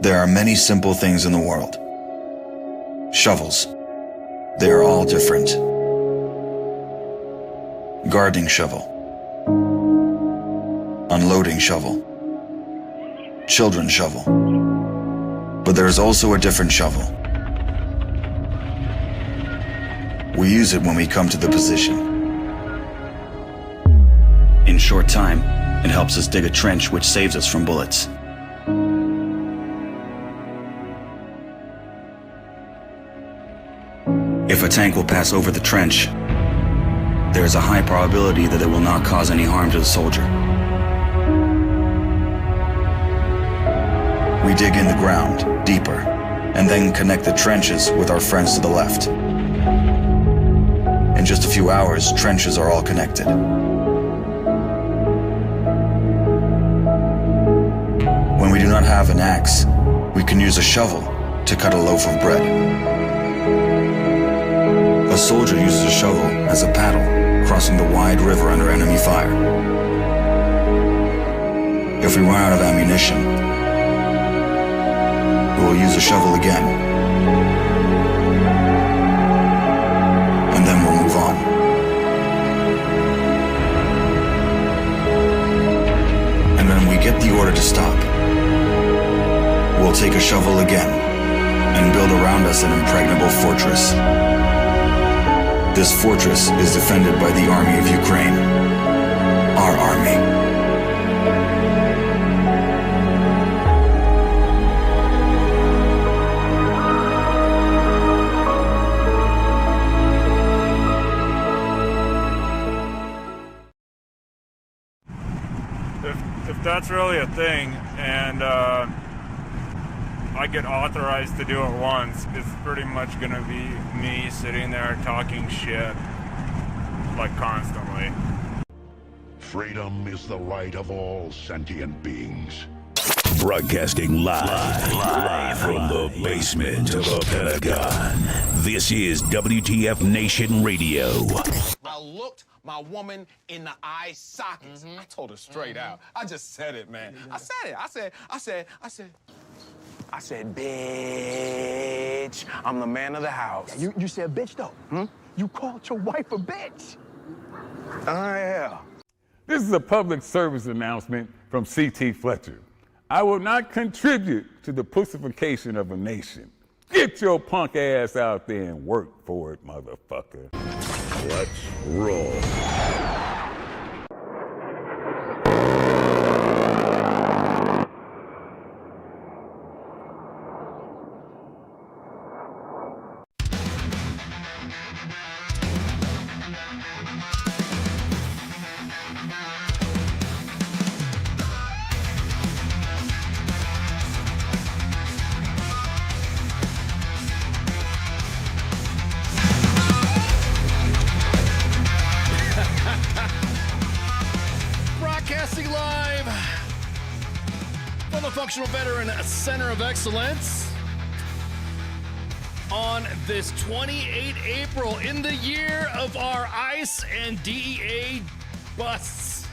There are many simple things in the world. Shovels. They are all different. Gardening shovel. Unloading shovel. Children's shovel. But there is also a different shovel. We use it when we come to the position. In short time, it helps us dig a trench which saves us from bullets. If a tank will pass over the trench, there is a high probability that it will not cause any harm to the soldier. We dig in the ground, deeper, and then connect the trenches with our friends to the left. In just a few hours, trenches are all connected. When we do not have an axe, we can use a shovel to cut a loaf of bread. A soldier uses a shovel as a paddle, crossing the wide river under enemy fire. If we run out of ammunition, we will use a shovel again, and then we'll move on. And when we get the order to stop, we'll take a shovel again and build around us an impregnable fortress. This fortress is defended by the Army of Ukraine, our army. If that's really a thing, and I get authorized to do it once, it's pretty much gonna be me sitting there talking shit, like, constantly. Freedom is the right of all sentient beings. Broadcasting live from the basement of the Pentagon. This is WTF Nation Radio. I looked my woman in the eye sockets. I told her straight out. I just said it, man. I said it. I said, bitch, I'm the man of the house. Yeah, you said bitch, though. You called your wife a bitch. Oh, yeah. This is a public service announcement from C.T. Fletcher. I will not contribute to the pussification of a nation. Get your punk ass out there and work for it, motherfucker. Let's roll. Broadcasting live from the Functional Veteran Center of Excellence on this 28 April in the year of our ICE and DEA busts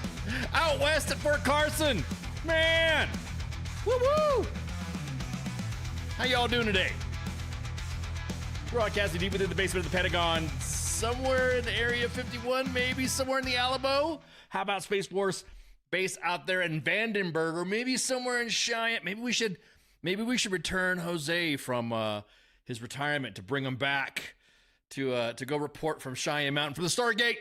out west at Fort Carson. Man, woo-woo! How y'all doing today? Broadcasting deep within the basement of the Pentagon, somewhere in the Area 51, maybe somewhere in the Alamo. How about Space Force base out there in Vandenberg, or maybe somewhere in Cheyenne? Maybe we should return Jose from his retirement to bring him back to go report from Cheyenne Mountain from the Stargate.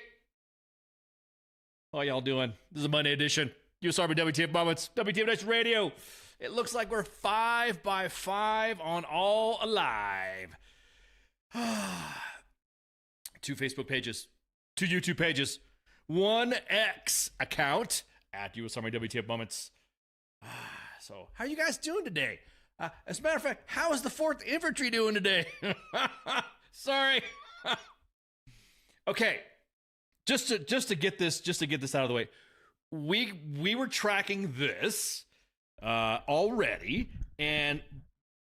How y'all doing? This is a Monday edition. US Army WTF Moments, WTF Nation Radio. It looks like we're 5 by 5 on All Alive. 2 Facebook pages, 2 YouTube pages, 1 X account at US Army WTF Moments. So, how are you guys doing today? As a matter of fact, how is the 4th Infantry doing today? Sorry. Okay, just to get this out of the way, we were tracking this already, and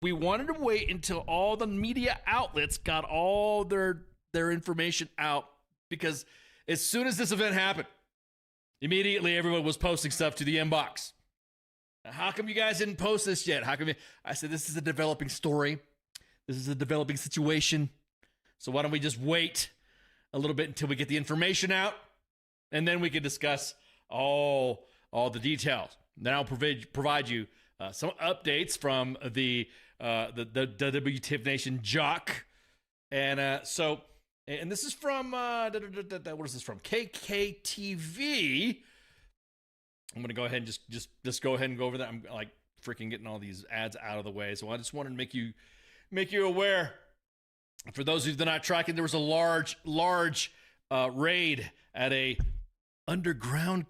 we wanted to wait until all the media outlets got all their information out, because as soon as this event happened, immediately everyone was posting stuff to the inbox. How come you guys didn't post this yet? How come I said, this is a developing story. This is a developing situation. So why don't we just wait a little bit until we get the information out, and then we can discuss all the details. Then I'll provide you some updates from the WTF Nation Jock. And and this is from, what is this from? KKTV. I'm going to go ahead and just go ahead and go over that. I'm like freaking getting all these ads out of the way. So I just wanted to make you aware. For those of you that are not tracking, there was a large raid at a underground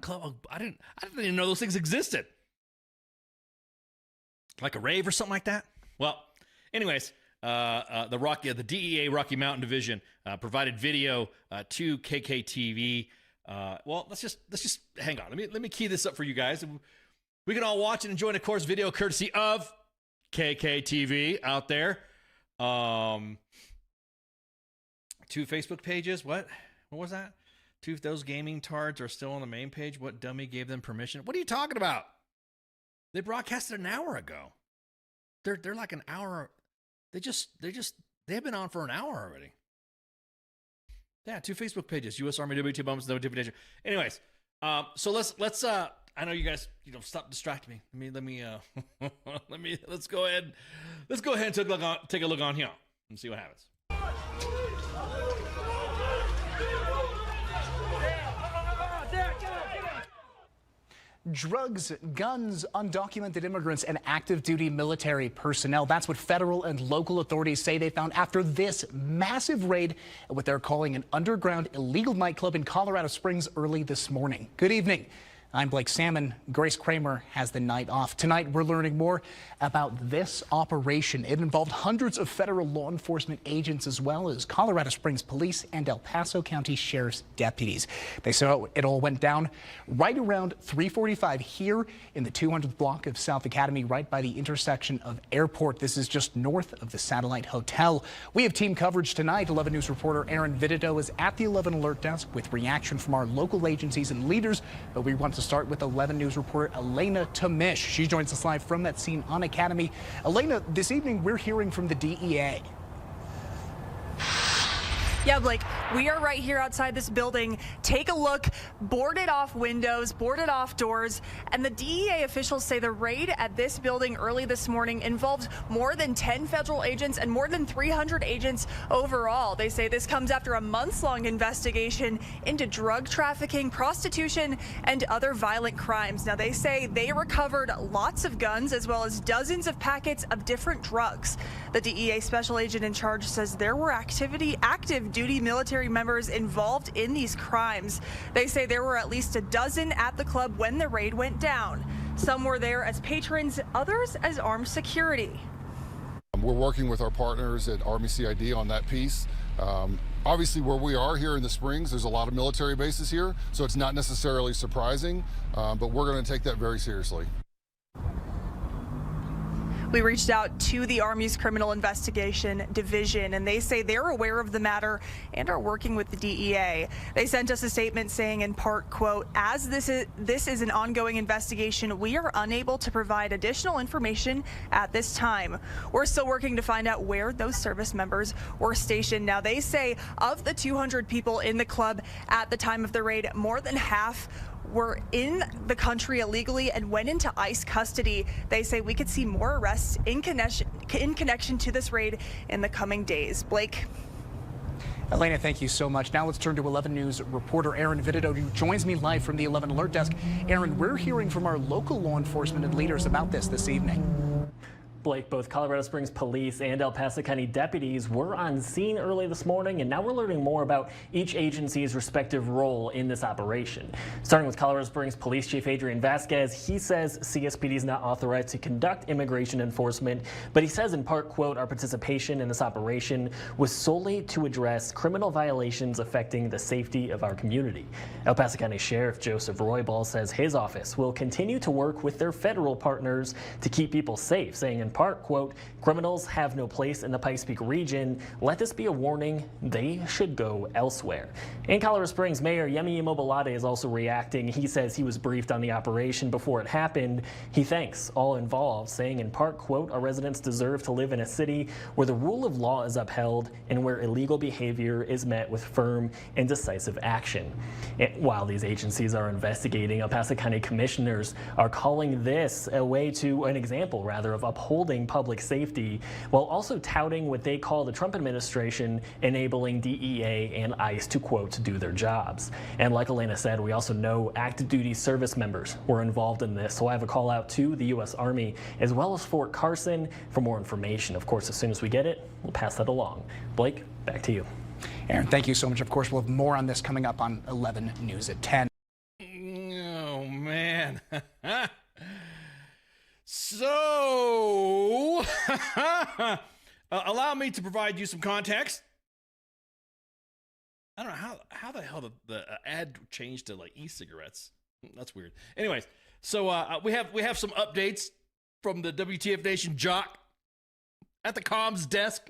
club. I didn't even know those things existed. Like a rave or something like that. Well, anyways, the DEA Rocky Mountain Division provided video to KKTV. Well, let's just hang on. Let me key this up for you guys. We can all watch and enjoy, and of course, video courtesy of KKTV out there. 2 Facebook pages. What was that? 2 of those gaming tards are still on the main page. What dummy gave them permission? What are you talking about? They broadcasted an hour ago. They're like an hour. They've been on for an hour already. Yeah, 2 Facebook pages. U.S. Army WT bombs, WT Nation. Anyways, so let's I know you guys, stop distracting me. Let's go ahead and take a look on here and see what happens. Drugs, guns, undocumented immigrants, and active duty military personnel. That's what federal and local authorities say they found after this massive raid at what they're calling an underground illegal nightclub in Colorado Springs early this morning. Good evening. I'm Blake Salmon. Grace Kramer has the night off. Tonight, we're learning more about this operation. It involved hundreds of federal law enforcement agents as well as Colorado Springs Police and El Paso County Sheriff's deputies. They say it all went down right around 3:45 here in the 200th block of South Academy, right by the intersection of Airport. This is just north of the Satellite Hotel. We have team coverage tonight. 11 News reporter Aaron Vitito is at the 11 Alert Desk with reaction from our local agencies and leaders, but we want to start with 11 News reporter Elena Tamish. She joins us live from that scene on Academy. Elena, this evening we're hearing from the DEA. Yeah, Blake, we are right here outside this building. Take a look, boarded off windows, boarded off doors, and the DEA officials say the raid at this building early this morning involved more than 10 federal agents and more than 300 agents overall. They say this comes after a months-long investigation into drug trafficking, prostitution, and other violent crimes. Now, they say they recovered lots of guns as well as dozens of packets of different drugs. The DEA special agent in charge says there were active duty military members involved in these crimes. They say there were at least a dozen at the club when the raid went down. Some were there as patrons, others as armed security. We're working with our partners at Army CID on that piece. Obviously, where we are here in the Springs, there's a lot of military bases here, so it's not necessarily surprising, but we're going to take that very seriously. We reached out to the Army's Criminal Investigation Division, and they say they're aware of the matter and are working with the DEA. They sent us a statement saying, in part, quote, "As this is an ongoing investigation, we are unable to provide additional information at this time. We're still working to find out where those service members were stationed." Now, they say of the 200 people in the club at the time of the raid, more than half were in the country illegally and went into ICE custody. They say we could see more arrests in connection to this raid in the coming days. Blake. Elena, thank you so much. Now let's turn to 11 News reporter Aaron Vitito, who joins me live from the 11 Alert Desk. Aaron, we're hearing from our local law enforcement and leaders about this evening. Blake, both Colorado Springs Police and El Paso County deputies were on scene early this morning, and now we're learning more about each agency's respective role in this operation. Starting with Colorado Springs Police Chief Adrian Vasquez, he says CSPD is not authorized to conduct immigration enforcement, but he says in part, quote, "Our participation in this operation was solely to address criminal violations affecting the safety of our community." El Paso County Sheriff Joseph Roybal says his office will continue to work with their federal partners to keep people safe, saying in part, quote, "Criminals have no place in the Pikes Peak region. Let this be a warning. They should go elsewhere." And Colorado Springs Mayor Yemi Immobilade is also reacting. He says he was briefed on the operation before it happened. He thanks all involved, saying in part, quote, "Our residents deserve to live in a city where the rule of law is upheld and where illegal behavior is met with firm and decisive action." And while these agencies are investigating, El Paso County commissioners are calling this an example of upholding public safety, while also touting what they call the Trump administration enabling DEA and ICE to, quote, "do their jobs." And like Elena said, we also know active duty service members were involved in this. So I have a call out to the U.S. Army as well as Fort Carson for more information. Of course, as soon as we get it, we'll pass that along. Blake, back to you. Aaron, thank you so much. Of course, we'll have more on this coming up on 11 News at 10. Oh, man. So, allow me to provide you some context. I don't know how the hell the ad changed to like e-cigarettes. That's weird. Anyways, so we have some updates from the WTF Nation Jock at the comms desk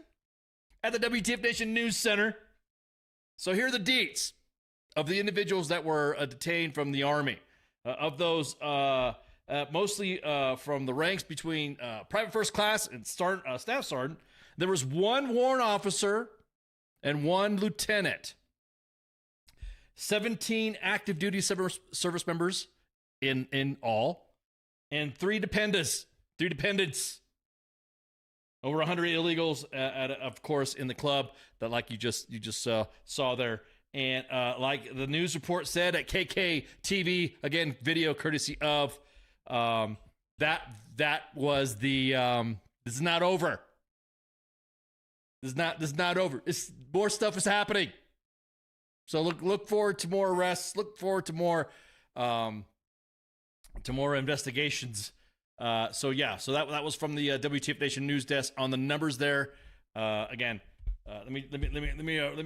at the WTF Nation News Center. So here are the deets of the individuals that were detained from the Army. Of those, mostly from the ranks between private first class and staff sergeant, there was one warrant officer and one lieutenant. 17 active duty service members in all, and 3 dependents. Over 100 illegals, of course, in the club that, like you just saw there. And like the news report said at KK TV, again, video courtesy of that was the this is not over. This is not over. More stuff is happening. So look forward to more arrests. Look forward to more investigations. So that was from the WTF Nation news desk on the numbers there. Again, let me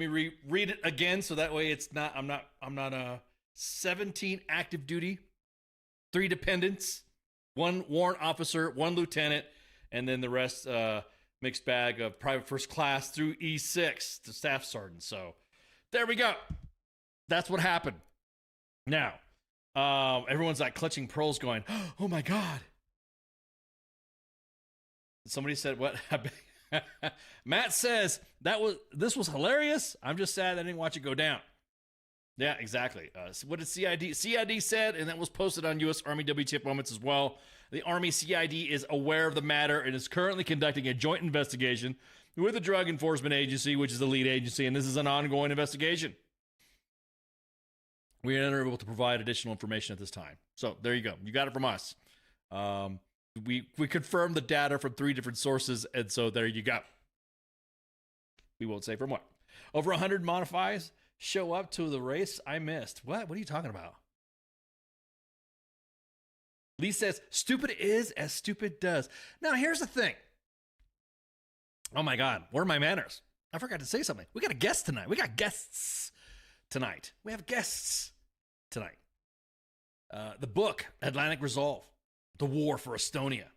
read it again so that way it's not I'm not 17 active duty, 3 dependents, 1 warrant officer, 1 lieutenant, and then the rest mixed bag of private first class through E6 to staff sergeant. So there we go. That's what happened. Now, everyone's like clutching pearls going, "Oh my God." Somebody said, what? Matt says, this was hilarious. I'm just sad I didn't watch it go down. Yeah, exactly. So what did CID? CID said, and that was posted on U.S. Army WTF Moments as well. The Army CID is aware of the matter and is currently conducting a joint investigation with the Drug Enforcement Agency, which is the lead agency, and this is an ongoing investigation. We are unable to provide additional information at this time. So there you go. You got it from us. We confirmed the data from 3 different sources, and so there you go. We won't say from what. Over 100 modifies show up to the race I missed. What? What are you talking about? Lee says, "Stupid is as stupid does." Now, here's the thing. Oh my God, where are my manners? I forgot to say something. We got a guest tonight. We have guests tonight. The book, Atlantic Resolve, The War for Estonia.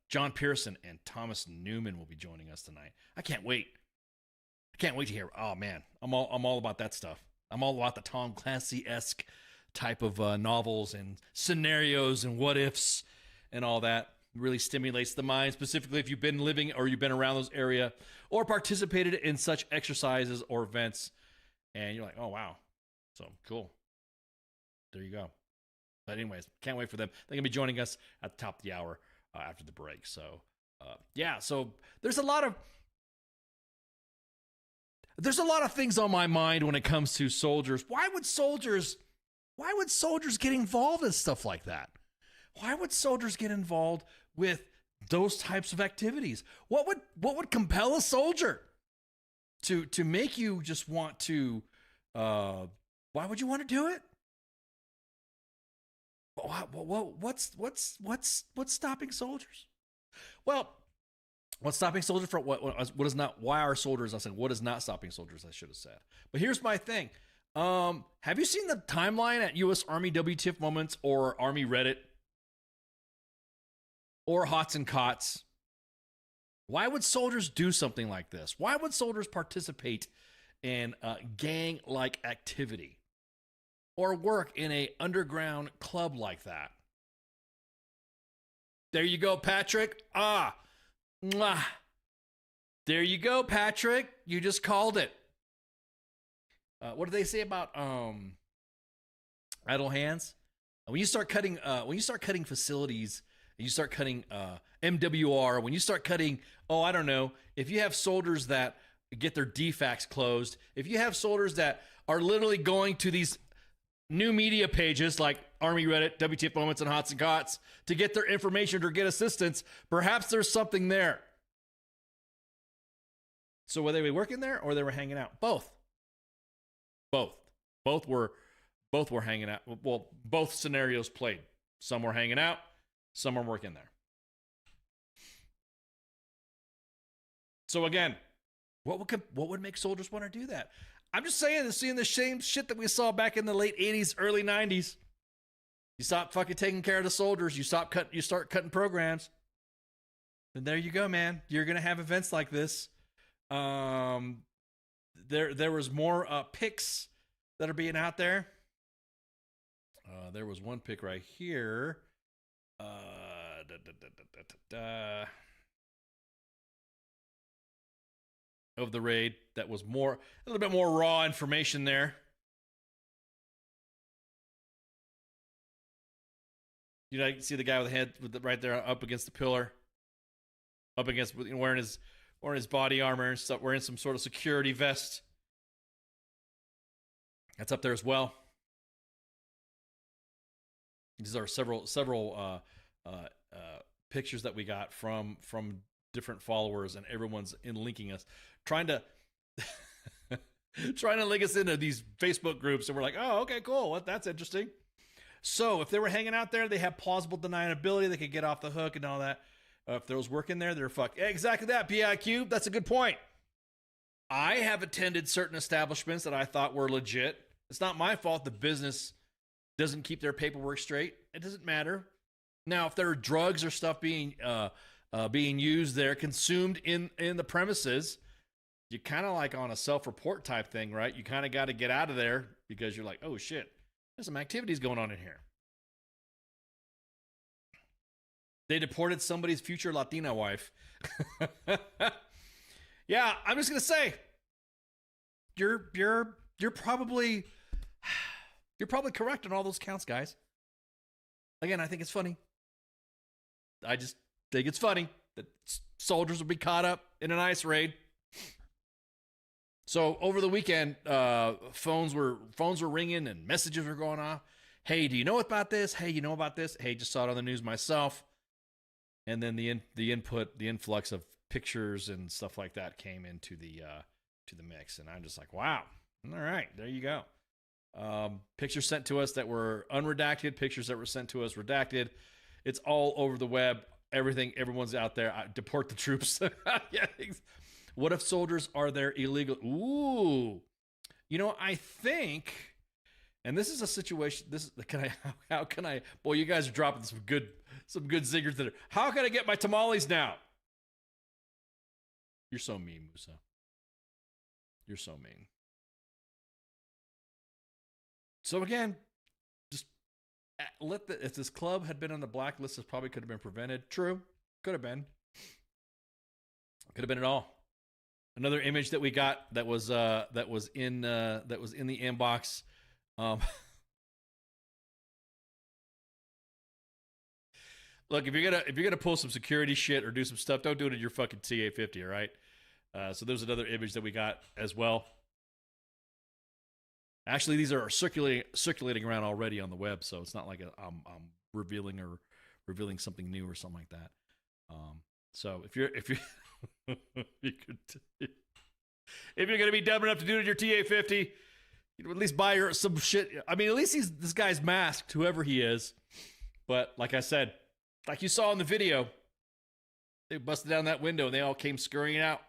John Pierson and Thomas Newman will be joining us tonight. I can't wait. To hear. Oh man, I'm all about that stuff. I'm all about the Tom Clancy-esque type of novels and scenarios and what ifs and all that. It really stimulates the mind, specifically if you've been living or you've been around those area or participated in such exercises or events, and you're like, oh wow, so cool. There you go. But anyways, can't wait for them. They're going to be joining us at the top of the hour after the break. So, so there's a lot of things on my mind when it comes to soldiers. Why would soldiers get involved in stuff like that? Why would soldiers get involved with those types of activities? What would compel a soldier to make you just want to, why would you want to do it? What's stopping soldiers? Well, what's stopping soldiers from what is not? Why are soldiers? I said what is not stopping soldiers? I should have said. But here's my thing. Have you seen the timeline at U.S. Army WTF Moments or Army Reddit or hots and cots. Why would soldiers do something like this? Why would soldiers participate in gang-like activity or work in a underground club like that? There you go, Patrick. Mwah. There you go, Patrick. You just called it. What do they say about idle hands? When you start cutting facilities, and you start cutting MWR, when you start cutting, I don't know, if you have soldiers that get their DFACs closed, if you have soldiers that are literally going to these new media pages like Army Reddit, WTF Moments, and Hots and Cots to get their information or get assistance, perhaps there's something there. So were they working there or they were hanging out? Both were hanging out. Well, both scenarios played. Some were hanging out, some were working there. So again, what would make soldiers want to do that? I'm just saying, seeing the same shit that we saw back in the late 80s, early 90s. You stop fucking taking care of the soldiers, you start cutting programs. And there you go, man. You're gonna have events like this. There was more pics that are being out there. There was one pic right here. Of the raid that was a little bit more raw information there. You know, you can see the guy with the head right there up against the pillar, up against, wearing his body armor and stuff, wearing some sort of security vest. That's up there as well. These are several pictures that we got from different followers, and everyone's linking us, trying to link us into these Facebook groups, and we're like, oh, okay, cool, that's interesting. So if they were hanging out there, they have plausible deniability, they could get off the hook and all that. If there was working there, they're fucked. Exactly that, PIQ. That's a good point. I have attended certain establishments that I thought were legit. It's not my fault the business doesn't keep their paperwork straight. It doesn't matter. Now, if there are drugs or stuff being used there, consumed in the premises, you kind of like on a self-report type thing, right? You kind of got to get out of there because you're like, oh shit, there's some activities going on in here. They deported somebody's future Latina wife. Yeah, I'm just gonna say, you're probably correct on all those counts, guys. Again, I think it's funny. I just think it's funny that soldiers will be caught up in an ICE raid. So over the weekend, phones were ringing and messages were going off. Hey, do you know about this? Hey, you know about this? Hey, just saw it on the news myself. And then the influx of pictures and stuff like that came into the mix, and I'm just like, wow, all right, there you go. Pictures sent to us that were unredacted, pictures that were sent to us redacted. It's all over the web. Everyone's out there. Deport the troops. Yeah. What if soldiers are there illegal? Ooh, I think, and this is a situation. How can I? Boy, you guys are dropping some good zingers there. How can I get my tamales now? You're so mean, Musa. You're so mean. So again, just if this club had been on the blacklist, this probably could have been prevented. True, could have been. Could have been it all. Another image that we got that was in the inbox. Look, if you're gonna pull some security shit or do some stuff, don't do it in your fucking TA-50, all right? So there's another image that we got as well. Actually, these are circulating around already on the web, so it's not like I'm revealing something new or something like that. So if you're gonna be dumb enough to do it in your TA-50, at least buy some shit. I mean, at least this guy's masked, whoever he is. But like I said, like you saw in the video, they busted down that window and they all came scurrying out.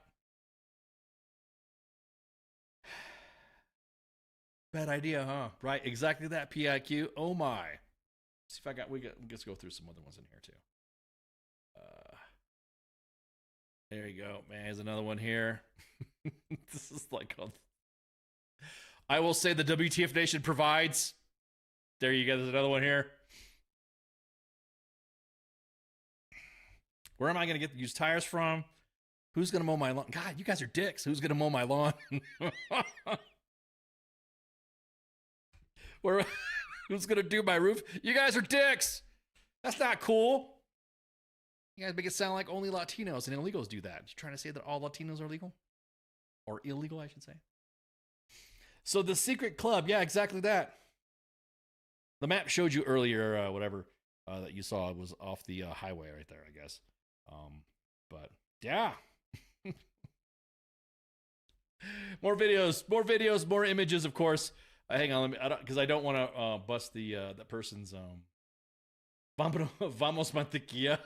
Bad idea, huh? Right, exactly that, PIQ. Oh my. Let's go through some other ones in here too. There you go, man. Here's another one here. This is like, I will say the WTF Nation provides. There you go. There's another one here. Where am I going to get used tires from? Who's going to mow my lawn? God, you guys are dicks. Who's going to mow my lawn? Who's going to do my roof? You guys are dicks. That's not cool. You guys make it sound like only Latinos and illegals do that. You trying to say that all Latinos are legal? Or illegal, I should say. So the secret club, yeah, exactly that. The map showed you earlier, that you saw was off the highway right there, I guess. But yeah. More videos, more images, of course. Hang on, because I don't want to bust that person's Vamos mantequilla.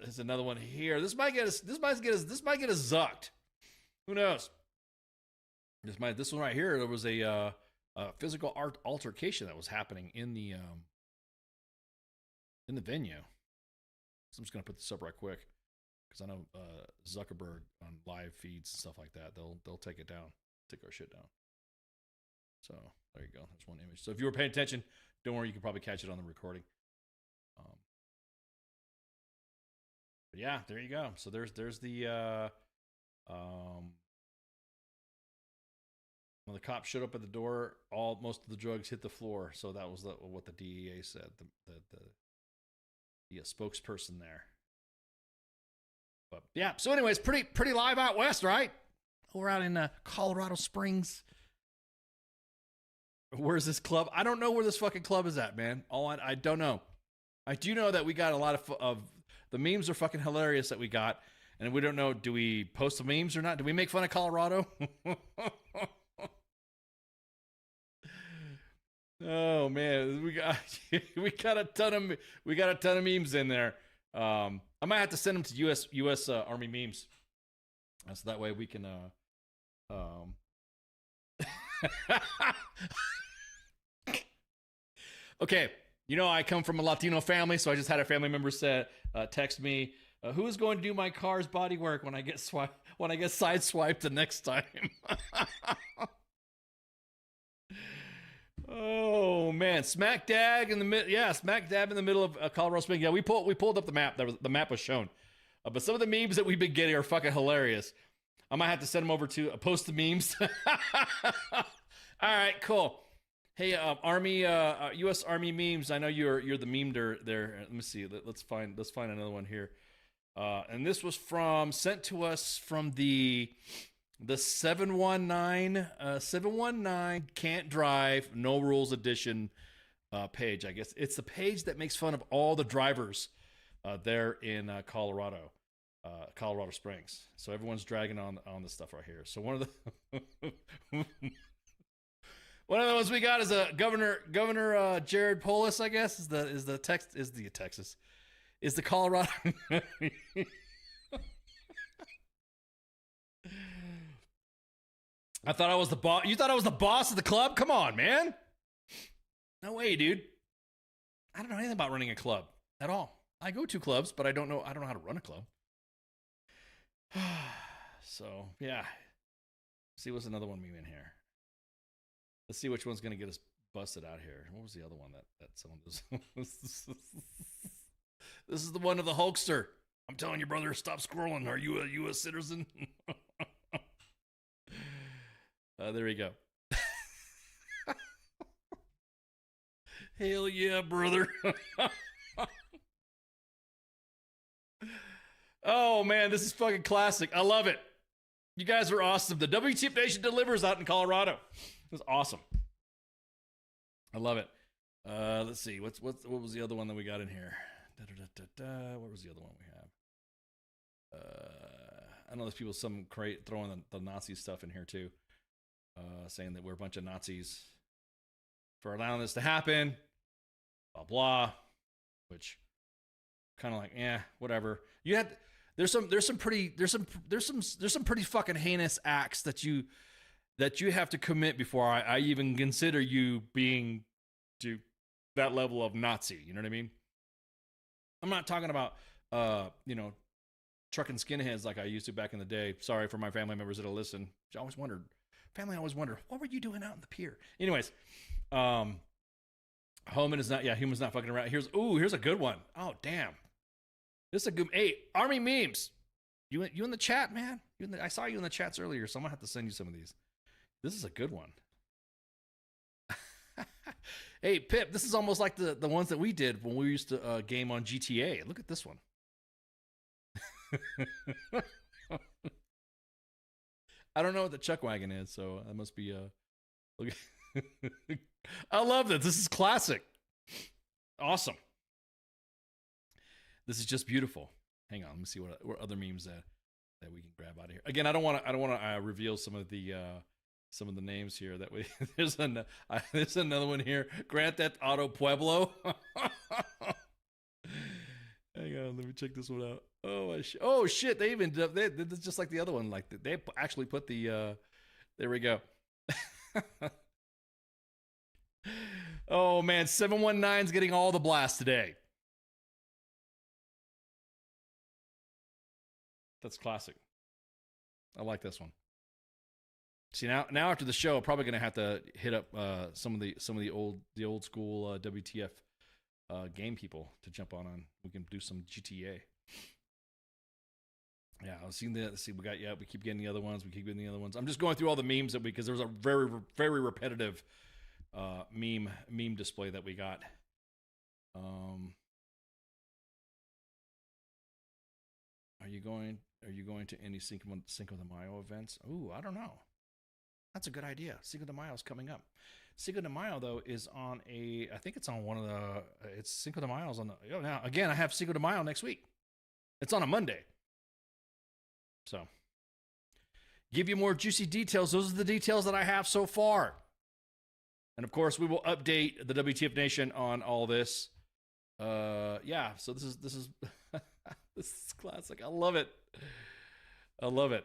There's another one here. This might get us zucked. Who knows? This one right here. There was a physical altercation that was happening in the venue. So I'm just gonna put this up right quick because I know Zuckerberg on live feeds and stuff like that. They'll take it down, take our shit down. So there you go. There's one image. So if you were paying attention, don't worry, you can probably catch it on the recording. But yeah, there you go. So there's the when the cops showed up at the door, most of the drugs hit the floor. So that was what the DEA said. The spokesperson there. But yeah. So anyways, pretty live out west, right? We're out in Colorado Springs. Where's this club? I don't know where this fucking club is at, man. I don't know. I do know that we got a lot of the memes are fucking hilarious that we got, and we don't know. Do we post the memes or not? Do we make fun of Colorado? Oh man, we got a ton of memes in there. I might have to send them to U.S. Army memes, so that way we can. Okay, I come from a Latino family, so I just had a family member text me, "Who is going to do my car's body work when I get sideswiped the next time?" Oh man, smack dab in the middle of Colorado Springs. Yeah, we pulled up the map. The map was shown, but some of the memes that we've been getting are fucking hilarious. I might have to send them over to post the memes. All right, cool. Hey, U.S. Army memes. I know you're the memer there. Let me see. Let's find another one here. And this was sent to us from the 719 Can't Drive No Rules Edition page. I guess it's the page that makes fun of all the drivers there in Colorado Springs. So everyone's dragging on this stuff right here. So one of the ones we got is Governor Jared Polis, I guess, is the Colorado. I thought I was the boss. You thought I was the boss of the club? Come on, man. No way, dude. I don't know anything about running a club at all. I go to clubs, but I don't know how to run a club. So, yeah. See what's another one meme in here. Let's see which one's going to get us busted out here. What was the other one that someone does? This is the one of the Hulkster. I'm telling you, brother, stop scrolling. Are you a U.S. citizen? There we go. Hell yeah, brother. Oh, man, this is fucking classic. I love it. You guys are awesome. The WTF Nation delivers out in Colorado. It was awesome. I love it. Let's see. What was the other one that we got in here? What was the other one we have? I know there's people throwing the Nazi stuff in here too, saying that we're a bunch of Nazis for allowing this to happen. Blah blah. Which kind of like, whatever. There's some pretty fucking heinous acts that you have to commit before I even consider you being that level of Nazi. You know what I mean? I'm not talking about, trucking skinheads like I used to back in the day. Sorry for my family members that'll listen. I always wondered, what were you doing out in the pier? Anyways, Human's not fucking around. Here's a good one. Oh, damn. This is a good, hey, Army memes. You in the chat, man? I saw you in the chats earlier, so I'm gonna have to send you some of these. This is a good one. Hey, Pip, this is almost like the ones that we did when we used to game on GTA. Look at this one. I don't know what the chuck wagon is, so that must be look. I love this. This is classic. Awesome. This is just beautiful. Hang on, let me see what other memes that we can grab out of here. Again, I don't want to reveal some of the names here. That way, there's another one here. Grand Theft Auto Pueblo. Hang on, let me check this one out. Oh shit! They even they just like the other one. Like they actually put the. There we go. Oh man, 719's getting all the blast today. That's classic. I like this one. See now after the show, I'm probably gonna have to hit up some of the old school WTF game people to jump on. We can do some GTA. Yeah, I've seen that. See, we keep getting the other ones. I'm just going through all the memes because there was a very, very repetitive meme display that we got. Are you going to any Cinco de Mayo events? Ooh, I don't know. That's a good idea. Cinco de Mayo is coming up. Cinco de Mayo though is on I think it's on one of the. It's Cinco de Mayo is on the. Now again, I have Cinco de Mayo next week. It's on a Monday. So, give you more juicy details. Those are the details that I have so far. And of course, we will update the WTF Nation on all this. Yeah. So this is this is classic. I love it. I love it.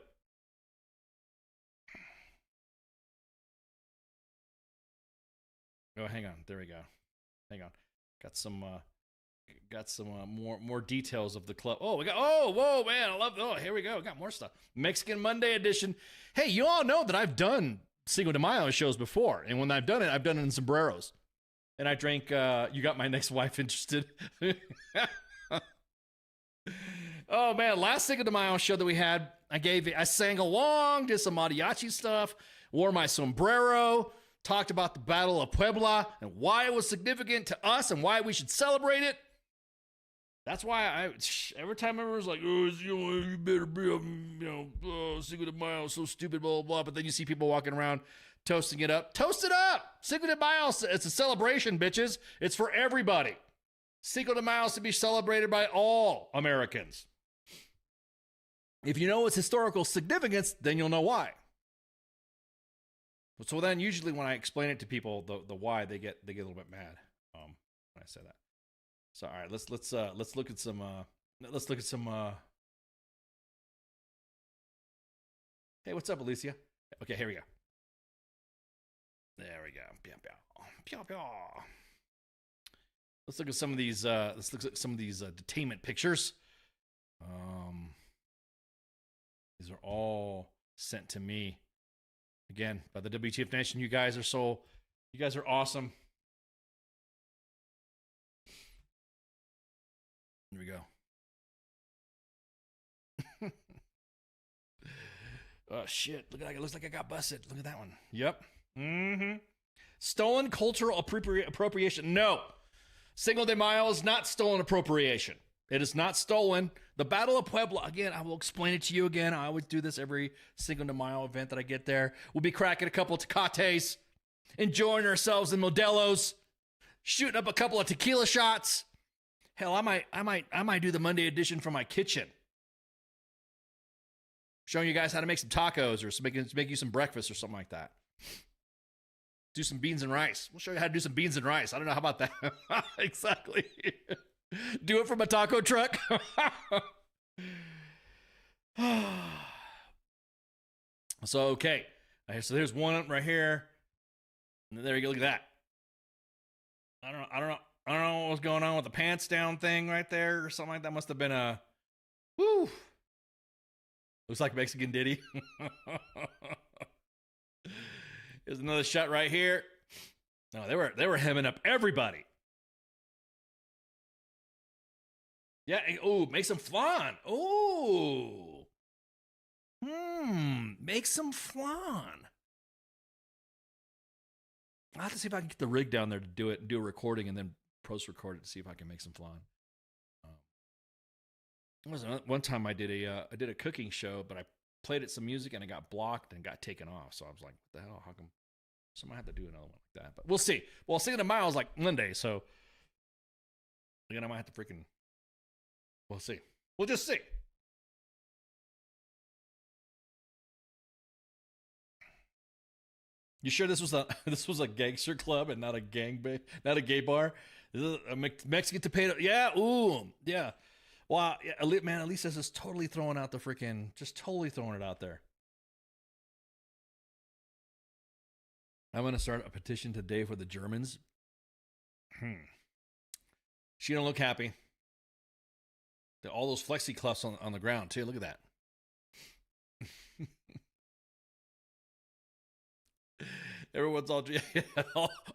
Oh, hang on. There we go. Hang on. Got some more details of the club. Oh, we got. Oh, whoa, man! I love. Oh, here we go. Got more stuff. Mexican Monday edition. Hey, you all know that I've done Cinco de Mayo shows before, and when I've done it in sombreros. And I drank. You got my next wife interested. Oh man, last Cinco de Mayo show that we had, I sang along, did some mariachi stuff, wore my sombrero, talked about the Battle of Puebla and why it was significant to us and why we should celebrate it. That's why every time everyone's like, oh, you better be, Cinco de Mayo, so stupid, blah, blah, blah. But then you see people walking around toasting it up. Toast it up! Cinco de Mayo, it's a celebration, bitches. It's for everybody. Cinco de Mayo is to be celebrated by all Americans. If you know its historical significance, then you'll know why. So then usually when I explain it to people, the why, they get a little bit mad when I say that. So all right, let's look at some Hey, what's up, Alicia? Okay, here we go. There we go. Pew, pew. Pew, pew. Let's look at some of these detainment pictures. These are all sent to me again by the WTF Nation. You guys are awesome. Here we go. Oh shit! It looks like I got busted. Look at that one. Yep. Mm-hmm. Stolen cultural appropriation. No. Cinco de Mayo is not stolen appropriation. It is not stolen. The Battle of Puebla, again, I will explain it to you again. I always do this every Cinco de Mayo event that I get there. We'll be cracking a couple of Tecates, enjoying ourselves in Modelos, shooting up a couple of tequila shots. Hell, I might do the Monday edition from my kitchen. Showing you guys how to make some tacos or make you some breakfast or something like that. Do some beans and rice. We'll show you how to do some beans and rice. I don't know. How about that? Exactly. Do it from a taco truck. So, okay. So there's one right here. And there you go. Look at that. I don't know what was going on with the pants down thing right there or something like that. Must have been a woo. Looks like Mexican Diddy. Here's another shot right here. No, they were hemming up everybody. Yeah. Oh, make some flan. Oh. Make some flan. I'll have to see if I can get the rig down there to do it and do a recording and then post-record it to see if I can make some flan. One time I did a cooking show, but I played it some music and it got blocked and got taken off. So I was like, what the hell? How come? So I might have to do another one like that. But we'll see. Well, Singing the Miles like Monday, so again, I might have to freaking. We'll see. We'll just see. You sure this was a gangster club and not a not a gay bar? This is a Mexican potato. Yeah. Ooh. Yeah. Wow. Yeah, man, at least this is totally throwing out the freaking, just totally throwing it out there. I'm going to start a petition today for the Germans. She don't look happy. All those flexi cuffs on the ground, too. Look at that. Everyone's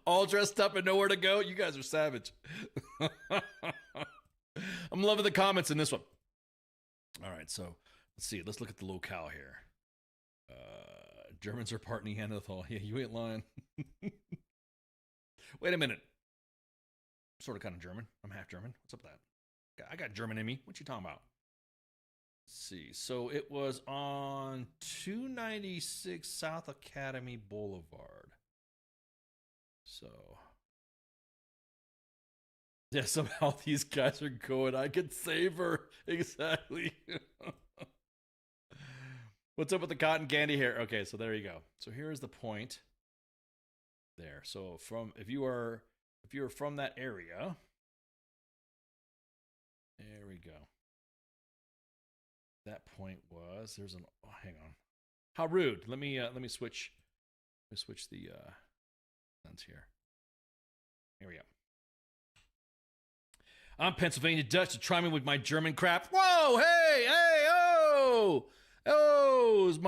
all dressed up and nowhere to go. You guys are savage. I'm loving the comments in this one. All right, so let's see. Let's look at the locale here. Germans are part Neanderthal. Yeah, you ain't lying. Wait a minute. I'm sort of kind of German. I'm half German. What's up with that? I got German in me. What you talking about? Let's see. So it was on 296 South Academy Boulevard. So yeah, somehow these guys are going, I could save her. Exactly. What's up with the cotton candy here? Okay, so there you go. So here's the point there. So if you're from that area, there we go. That point was hang on. How rude. Let me switch the lens here. Here we go. I'm Pennsylvania Dutch to try me with my German crap. Whoa, hey, oh, is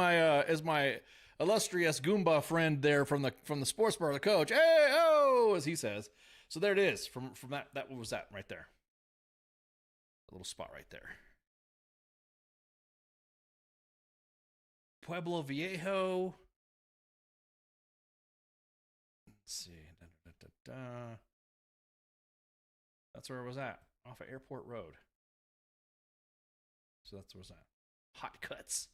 my illustrious Goomba friend there from the sports bar, the coach. Hey, oh, as he says. So there it is. From that what was that right there? A little spot right there. Pueblo Viejo. Let's see. That's where it was at, off of Airport Road. So that's where it was at. Hot Cuts.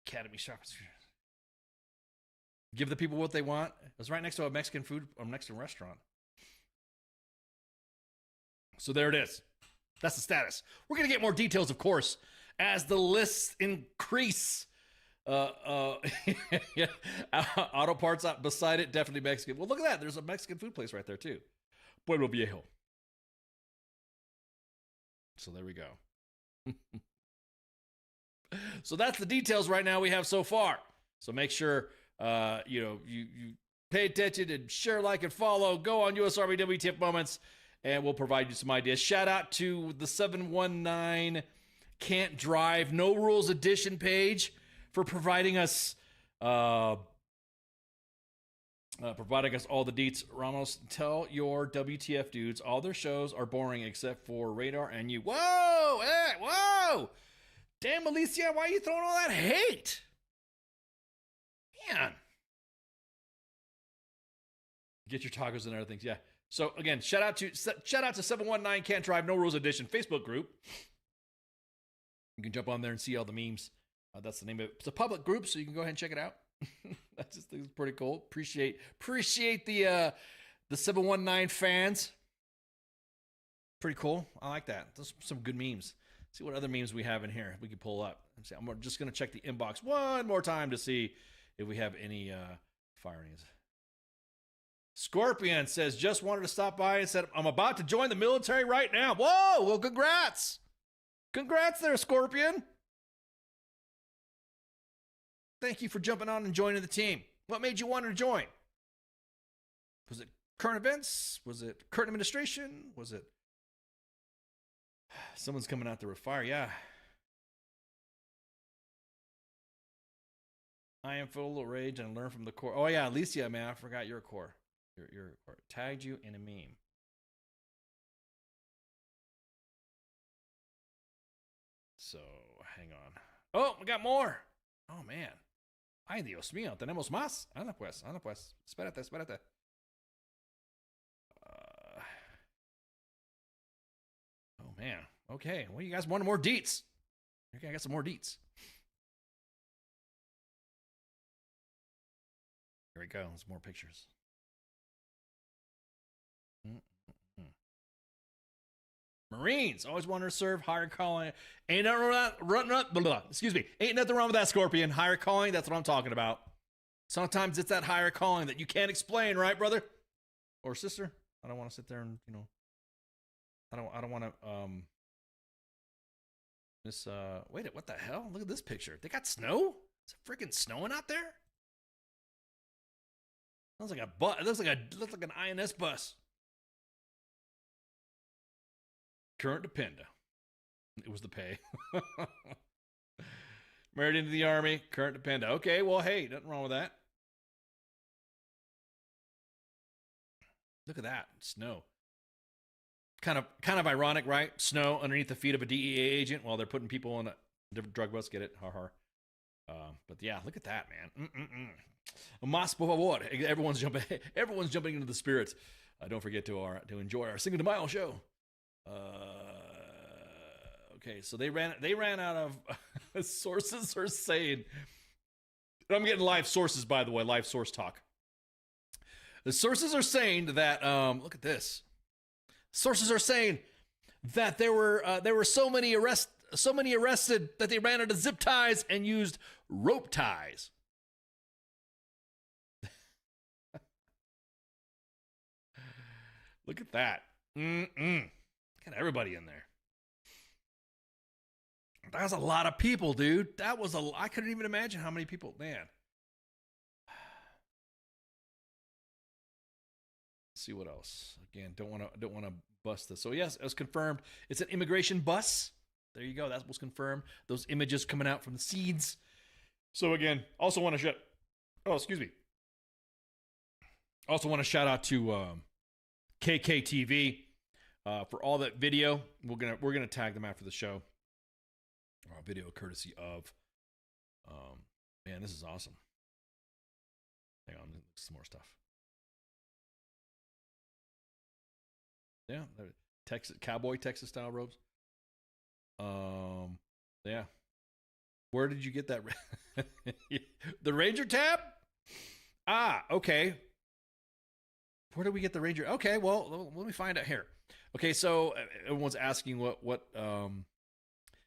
Academy Shopping. Give the people what they want. It was right next to a Mexican restaurant. So there it is. That's the status. We're going to get more details, of course, as the lists increase. Auto parts out beside it, definitely Mexican. Well, look at that. There's a Mexican food place right there, too. Pueblo Viejo. So there we go. So that's the details right now we have so far. So make sure you pay attention and share, like, and follow. Go on US Army WTF Moments, and we'll provide you some ideas. Shout out to the 719 Can't Drive No Rules Edition page for providing us all the deets. Ramos, tell your WTF dudes all their shows are boring except for Radar and you. Whoa! Hey, whoa! Damn, Alicia, why are you throwing all that hate? Man. Get your tacos and other things. Yeah. So again, shout out to 719 Can't Drive No Rules Edition Facebook group. You can jump on there and see all the memes. That's the name of it. It's a public group, so you can go ahead and check it out. That's just pretty cool. Appreciate the 719 fans. Pretty cool. I like that. Those are some good memes. See what other memes we have in here we can pull up. I'm just going to check the inbox one more time to see if we have any firings. Scorpion says, just wanted to stop by and said, I'm about to join the military right now. Whoa, well, congrats. Congrats there, Scorpion. Thank you for jumping on and joining the team. What made you want to join? Was it current events? Was it current administration? Was it someone's coming out there with fire? Yeah. I am full of rage and learn from the core. Oh yeah, Alicia, man, I forgot your core. Your core tagged you in a meme. So hang on. Oh, we got more. Oh man. Ay, Dios mío, tenemos más. Anda pues. Espérate. Oh man. Okay. Well, you guys want more deets? Okay, I got some more deets. Here we go. There's more pictures. Marines always wanted to serve. Higher calling. Ain't nothing wrong with that. Excuse me. Ain't nothing wrong with that, Scorpion. Higher calling. That's what I'm talking about. Sometimes it's that higher calling that you can't explain, right, brother or sister? I don't want to sit there and I don't want to wait. What the hell? Look at this picture. They got snow. Is it freaking snowing out there? Looks like a bus. It looks like an INS bus. Current dependa. It was the pay. Married into the Army. Current dependa. Okay, well, hey, nothing wrong with that. Look at that. Snow. Kind of ironic, right? Snow underneath the feet of a DEA agent while they're putting people on a different drug bus. Get it? Har. But yeah, look at that, man. Mas por favor. Everyone's jumping into the spirits. Don't forget to enjoy our Cinco de Mayo show. Okay, so they ran out of sources are saying. I'm getting live sources, by the way, live source talk. The sources are saying that look at this. Sources are saying that there were so many arrested that they ran out of zip ties and used rope ties. Look at that. Got everybody in there. That's a lot of people, dude. I couldn't even imagine how many people, man. Let's see what else. Again, don't want to bust this. So yes, it was confirmed. It's an immigration bus. There you go. That was confirmed. Those images coming out from the scenes. So again, also want to Also want to shout out to KKTV for all that video. We're gonna tag them after the show. Our video courtesy of man, this is awesome. Hang on, some more stuff. Yeah, Texas style robes. Yeah. Where did you get that? The Ranger tab? Ah, okay. Where did we get the Ranger? Okay, well, let me find out here. Okay, so everyone's asking what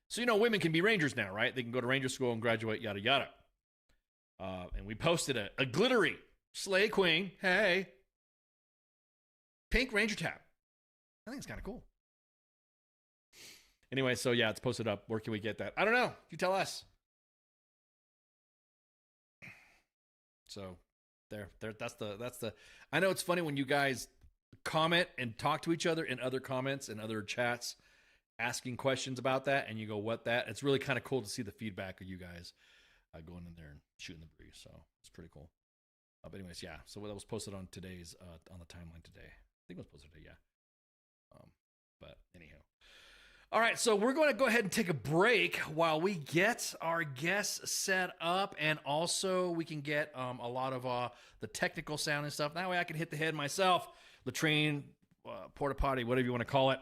so women can be Rangers now, right? They can go to Ranger school and graduate, yada yada. And we posted a glittery Slay Queen, hey, pink Ranger tab. I think it's kind of cool. Anyway, so yeah, it's posted up. Where can we get that? I don't know. You tell us. So that's the I know it's funny when you guys comment and talk to each other in other comments and other chats asking questions about that, and you go, what that? It's really kind of cool to see the feedback of you guys going in there and shooting the breeze. So it's pretty cool. But anyways, yeah. So that was posted on today's on the timeline today. I think it was posted today, yeah. But anyhow. All right, so we're going to go ahead and take a break while we get our guests set up, and also we can get a lot of the technical sound and stuff. That way I can hit the head myself, latrine, porta potty, whatever you want to call it.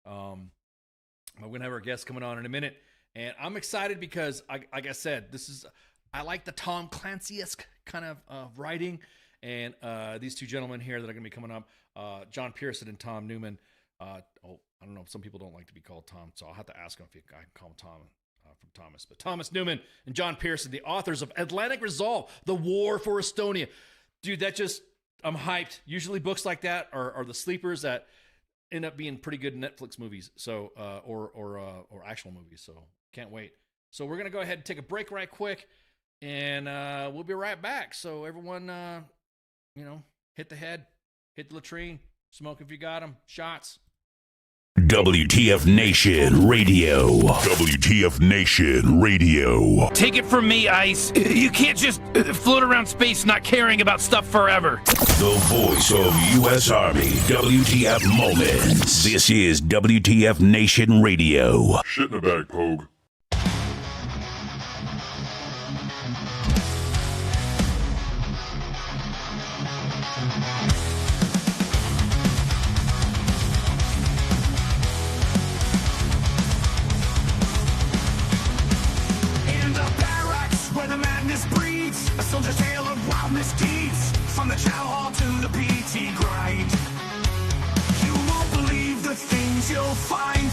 We're going to have our guests coming on in a minute, and I'm excited because, like I said, I like the Tom Clancy-esque kind of writing, and these two gentlemen here that are going to be coming up, John Pierson and Tom Newman. I don't know. Some people don't like to be called Tom, so I'll have to ask them if I can call him Tom from Thomas. But Thomas Newman and John Pierson, the authors of Atlantic Resolve, The War for Estonia. Dude, I'm hyped. Usually books like that are the sleepers that end up being pretty good Netflix movies, so or actual movies. So can't wait. So we're gonna go ahead and take a break right quick, and we'll be right back. So everyone, hit the head. Hit the latrine. Smoke if you got them. Shots. WTF Nation Radio. WTF Nation Radio. Take it from me, Ice. You can't just float around space not caring about stuff forever. The voice of U.S. Army. WTF Moments. This is WTF Nation Radio. Shit in the bag, Pogue. Soldier's tale of wild misdeeds, from the chow hall to the PT grind. You won't believe the things you'll find.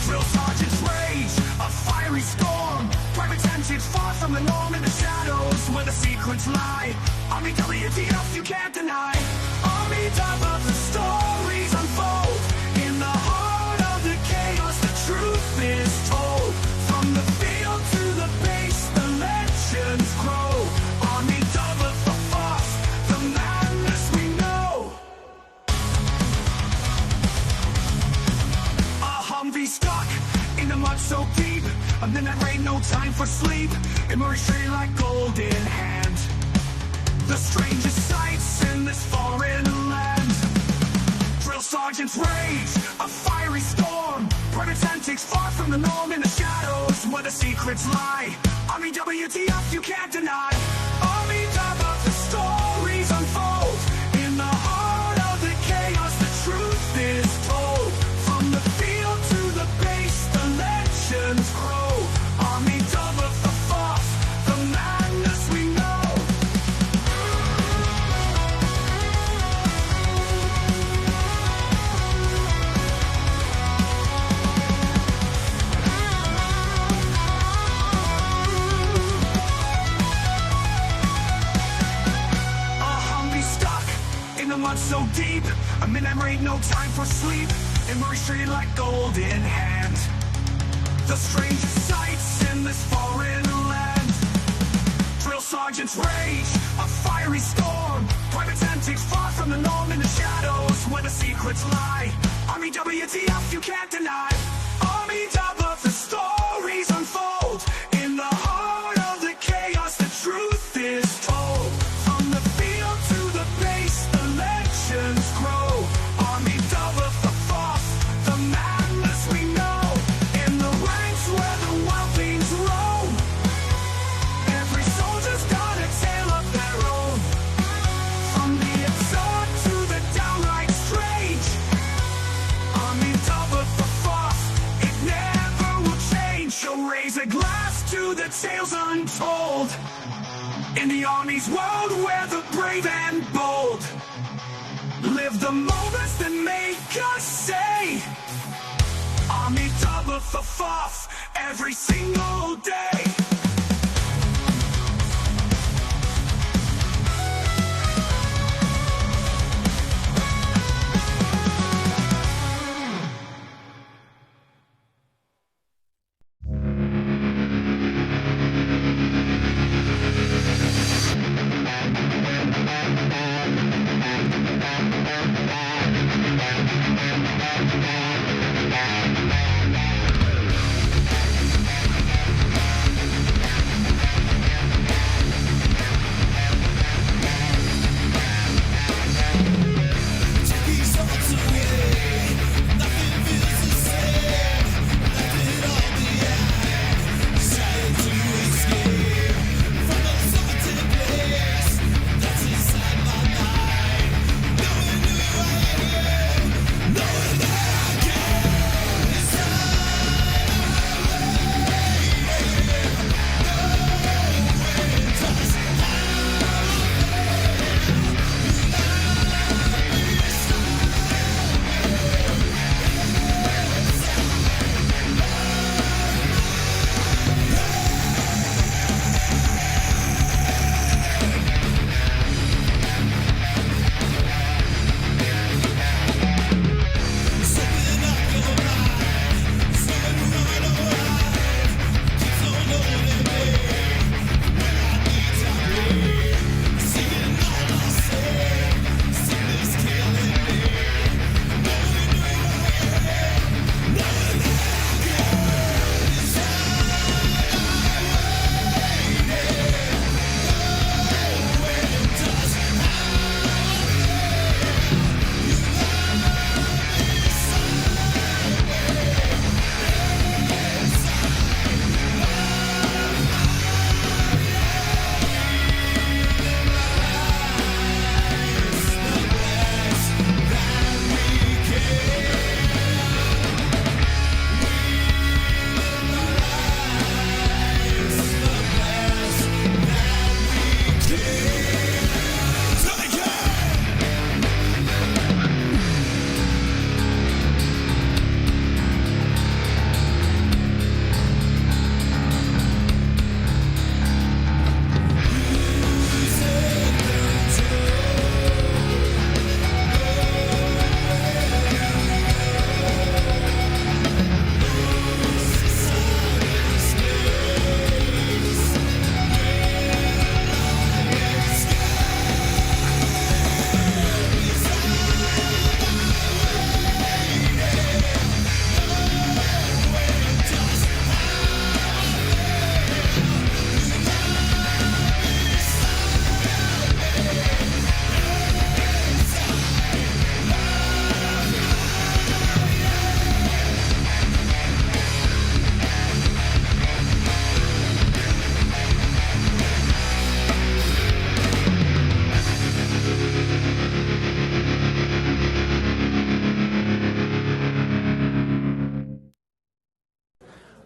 Drill sergeant's rage, a fiery storm. Private tensions far from the norm, in the shadows where the secrets lie. Army WTF you can't deny. Army top of the stories unfold. In the heart of the chaos the truth is told. From the field to the base the legends grow. Stuck in the mud so deep, and then there ain't no time for sleep. Emerge straight like gold in hand. The strangest sights in this foreign land. Drill sergeant's rage, a fiery storm. Private antics far from the norm, in the shadows where the secrets lie. Army WTF you can't deny. Army top of the stories unfold. In the heart of the chaos the truth is told. From the field to the base the legends grow. Army double the force, the madness we know. Humvee stuck in the mud so deep, a midnight rain, no time for sleep. Emerge straight like gold in hand. The strangest sights in this foreign land. Drill sergeant's rage, a fiery storm. Private antics far from the norm, in the shadows where the secrets lie. Army WTF you can't deny. Army top of the stories unfold. In the heart of the chaos the truth is told. From the field to the base the legends grow. Army double the force, the madness we know. In the ranks where the wildlings roam, every soldier's got a tale of their own. From the absurd to the downright strange. Army double the force, it never will change. She'll raise a glass to the tales untold. In the Army's world where the brave and bold live the moments that make us say, Army double the force every single day.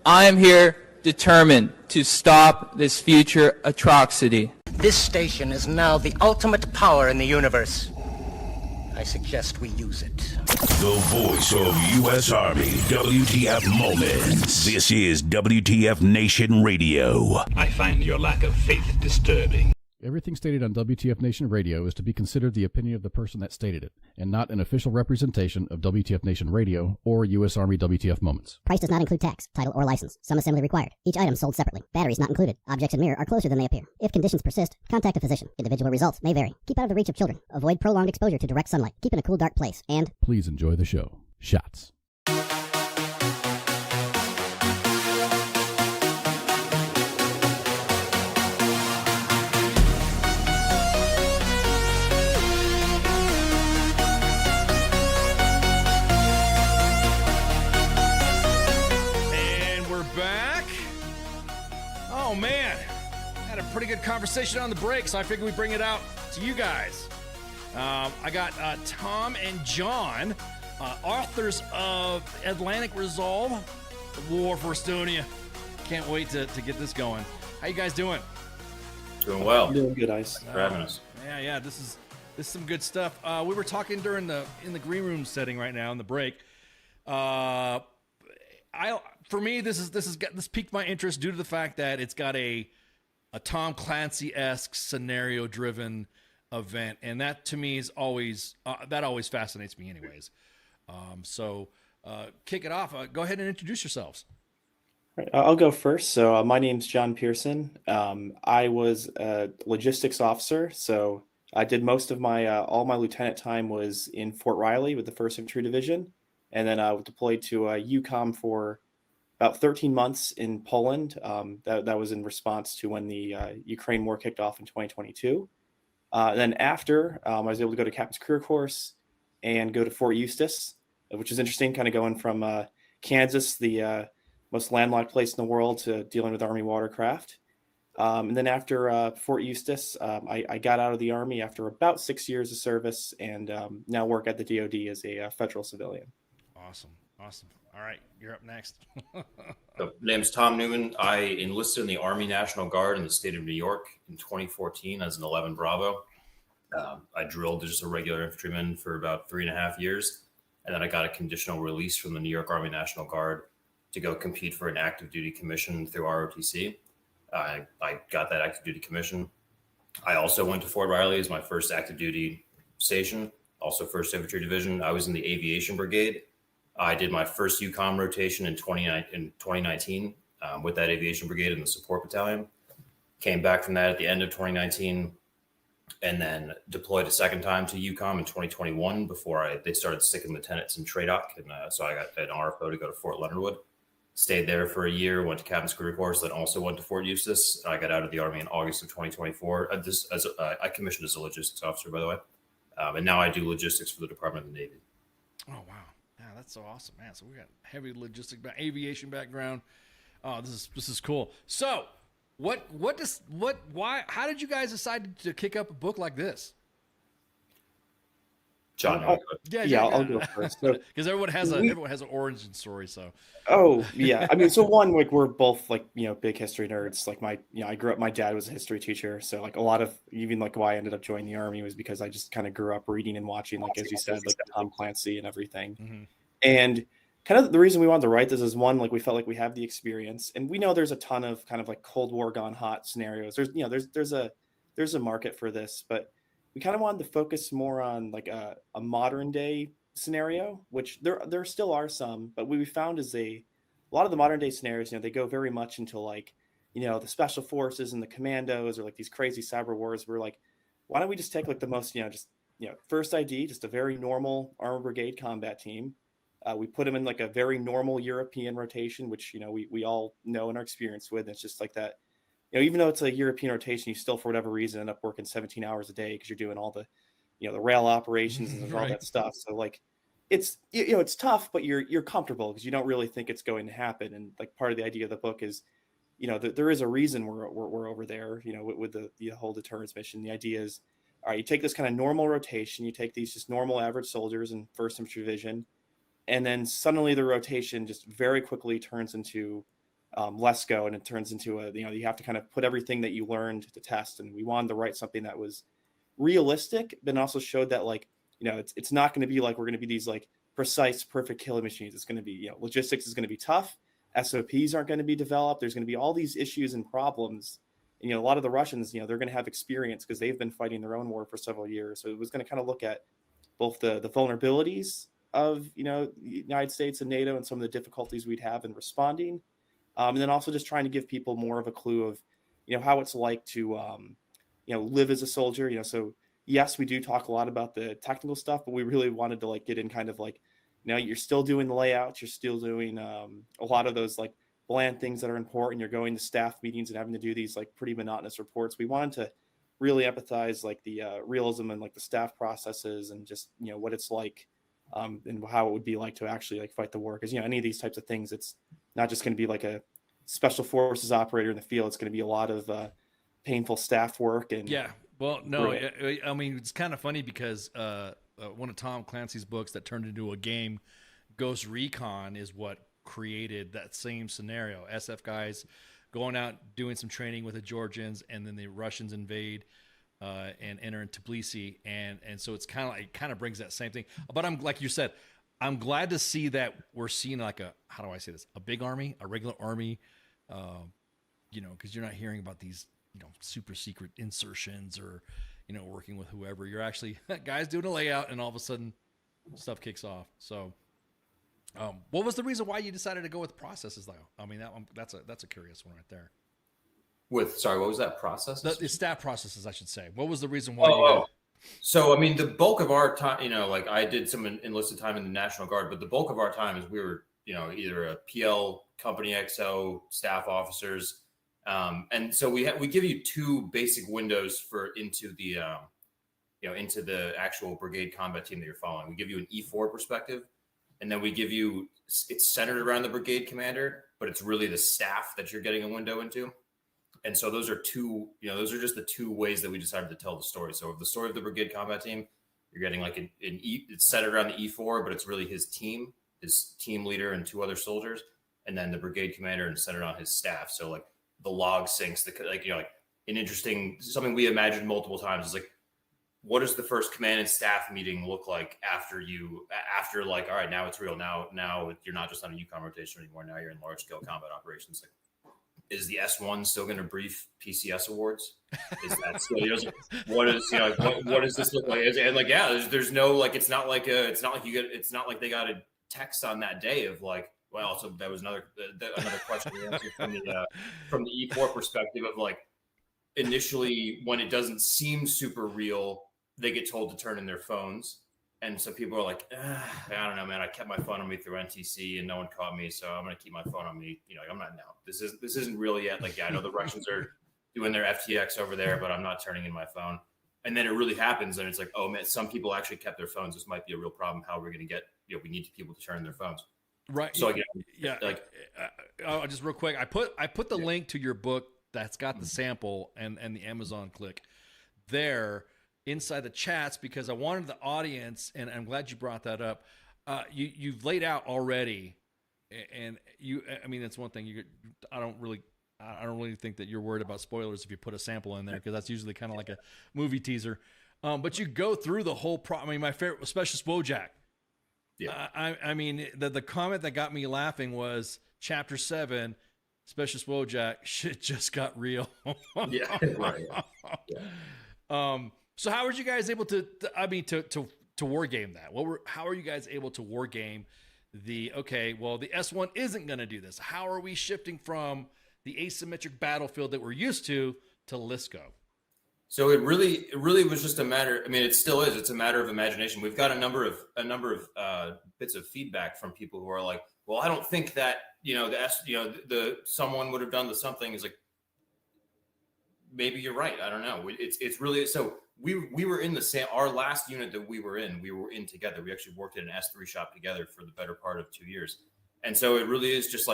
I am here determined to stop this future atrocity. This station is now the ultimate power in the universe. I suggest we use it. The voice of U.S. Army, WTF Moments. This is WTF Nation Radio. I find your lack of faith disturbing. Everything stated on WTF Nation Radio is to be considered the opinion of the person that stated it, and not an official representation of WTF Nation Radio or U.S. Army WTF Moments. Price does not include tax, title, or license. Some assembly required. Each item sold separately. Batteries not included. Objects in mirror are closer than they appear. If conditions persist, contact a physician. Individual results may vary. Keep out of the reach of children. Avoid prolonged exposure to direct sunlight. Keep in a cool, dark place. And please enjoy the show. Shots. Oh man, had a pretty good conversation on the break, so I figured we'd bring it out to you guys. I got Tom and John, authors of Atlantic Resolve, War for Estonia. Can't wait to get this going. How you guys doing? Doing well. I'm doing good, Ice. Thanks for having us. Yeah, this is some good stuff. We were talking in the green room setting right now in the break. For me, this piqued my interest due to the fact that it's got a Tom Clancy-esque scenario-driven event, and that to me is always fascinates me, anyways. So kick it off. Go ahead and introduce yourselves. Right, I'll go first. So my name's John Pierson. I was a logistics officer, so I did most of my all my lieutenant time was in Fort Riley with the 1st Infantry Division, and then I was deployed to EUCOM for about 13 months in Poland. That was in response to when the Ukraine war kicked off in 2022. Then after, I was able to go to Captain's Career Course and go to Fort Eustis, which is interesting, kind of going from Kansas, the most landlocked place in the world, to dealing with Army watercraft. And then after Fort Eustis, I got out of the Army after about 6 years of service, and now work at the DoD as a federal civilian. Awesome. All right, you're up next. So, my name's Tom Newman. I enlisted in the Army National Guard in the state of New York in 2014 as an 11 Bravo. I drilled as just a regular infantryman for about 3.5 years, and then I got a conditional release from the New York Army National Guard to go compete for an active duty commission through ROTC. I got that active duty commission. I also went to Fort Riley as my first active duty station, also 1st Infantry Division. I was in the Aviation Brigade. I did my first EUCOM rotation in 2019 with that Aviation Brigade in the support battalion. Came back from that at the end of 2019, and then deployed a second time to EUCOM in 2021 before they started sticking lieutenants in TRADOC. And so I got an RFO to go to Fort Leonard Wood. Stayed there for a year, went to Captain's Career Course, then also went to Fort Eustis. I got out of the Army in August of 2024. I commissioned as a logistics officer, by the way. And now I do logistics for the Department of the Navy. Oh, wow. Yeah, that's so awesome, man. So we got heavy aviation background. Oh, this is cool. So how did you guys decide to kick up a book like this? John, I'll go first. Because everyone has an origin story. So. Oh yeah, I mean, so one, like, we're both big history nerds. Like I grew up. My dad was a history teacher, so like a lot of even like why I ended up joining the Army was because I just kind of grew up reading and watching, like as you said, like Tom Clancy and everything. Mm-hmm. And kind of the reason we wanted to write this is, one, like we felt like we have the experience, and we know there's a ton of kind of like Cold War gone hot scenarios. There's a market for this, but we kind of wanted to focus more on like a modern day scenario, which there still are some, but what we found is a lot of the modern day scenarios, they go very much into like, the special forces and the commandos, or like these crazy cyber wars. We're like, why don't we just take like the most, first ID, just a very normal armor brigade combat team. We put them in like a very normal European rotation, which, we all know and are experienced with. And it's just like that. Even though it's a European rotation, you still, for whatever reason, end up working 17 hours a day because you're doing all the, the rail operations and all that stuff. So like, it's tough, but you're comfortable because you don't really think it's going to happen. And like part of the idea of the book is, there is a reason we're over there. With the whole deterrence mission. The idea is, all right, you take this kind of normal rotation, you take these just normal average soldiers in 1st Infantry Division, and then suddenly the rotation just very quickly turns into LESCO, and it turns into you have to kind of put everything that you learned to test. And we wanted to write something that was realistic, but also showed that it's not going to be like we're going to be these like precise, perfect killing machines. It's going to be, logistics is going to be tough. SOPs aren't going to be developed. There's going to be all these issues and problems. And, a lot of the Russians, they're going to have experience because they've been fighting their own war for several years. So it was going to kind of look at both the vulnerabilities of, the United States and NATO and some of the difficulties we'd have in responding. And then also just trying to give people more of a clue of, how it's like to, live as a soldier. So yes, we do talk a lot about the technical stuff, but we really wanted to get in kind of you're still doing the layouts, you're still doing a lot of those bland things that are important. You're going to staff meetings and having to do these pretty monotonous reports. We wanted to really empathize the realism and the staff processes and just what it's like and how it would be like to actually fight the war. Because any of these types of things, it's not just going to be like a special forces operator in the field. It's going to be a lot of painful staff work and Well, no, I mean, it's kind of funny because one of Tom Clancy's books that turned into a game, Ghost Recon, is what created that same scenario. SF guys going out doing some training with the Georgians, and then the Russians invade and enter into Tbilisi, and so it's kind of brings that same thing. But I'm like you said, I'm glad to see that we're seeing how do I say this? A big army, a regular army, because you're not hearing about these super secret insertions or working with whoever. You're actually guys doing a layout, and all of a sudden stuff kicks off. So what was the reason why you decided to go with processes though? I mean, that's a curious one right there. Sorry, what was that process? The staff processes, I should say. What was the reason why? So I mean, the bulk of our time, I did some enlisted time in the National Guard, but the bulk of our time is we were either a PL, company XO, staff officers. And so we give you two basic windows into the into the actual brigade combat team that you're following. We give you an E4 perspective, and then we give you, it's centered around the brigade commander, but it's really the staff that you're getting a window into. And so those are those are just the two ways that we decided to tell the story. So the story of the brigade combat team, you're getting it's centered around the E4, but it's really his team leader and two other soldiers, and then the brigade commander and centered on his staff. So the log syncs, an interesting, something we imagined multiple times is what does the first command and staff meeting look like after all right, now it's real. Now you're not just on a Yukon rotation anymore. Now you're in large scale combat operations. Is the S1 still going to brief PCS awards? Is that still, what does this look like? And there's no, it's not like they got a text on that day of well, so that was another question we answered from the E4 perspective of initially when it doesn't seem super real, they get told to turn in their phones. And so people are I don't know, man, I kept my phone on me through NTC and no one caught me. So I'm going to keep my phone on me. I'm not, no, this isn't real yet. I know the Russians are doing their FTX over there, but I'm not turning in my phone. And then it really happens. And it's oh man, some people actually kept their phones. This might be a real problem. How are we going to get, we need people to turn in their phones. Right. So just real quick, I put the link to your book that's got the sample and the Amazon click there inside the chats because I wanted the audience, and I'm glad you brought that up. You've laid out already, and I mean, that's one thing. I don't really think that you're worried about spoilers if you put a sample in there because that's usually kind of like a movie teaser. But you go through the whole I mean, my favorite, Specialist Wojak. Yeah. I mean, the comment that got me laughing was Chapter 7, Specialist Wojak, shit just got real. Yeah, right. Yeah. So how were you guys able to war game that? How are you guys able to war game the S1 isn't going to do this? How are we shifting from the asymmetric battlefield that we're used to LISCO? So it really was just a matter. I mean, it still is. It's a matter of imagination. We've got a number of bits of feedback from people who are well, I don't think that the someone would have done the something. Is maybe you're right. I don't know. It's really so. We were in the same. Our last unit that we were in together. We actually worked in an S3 shop together for the better part of 2 years, and so it really is just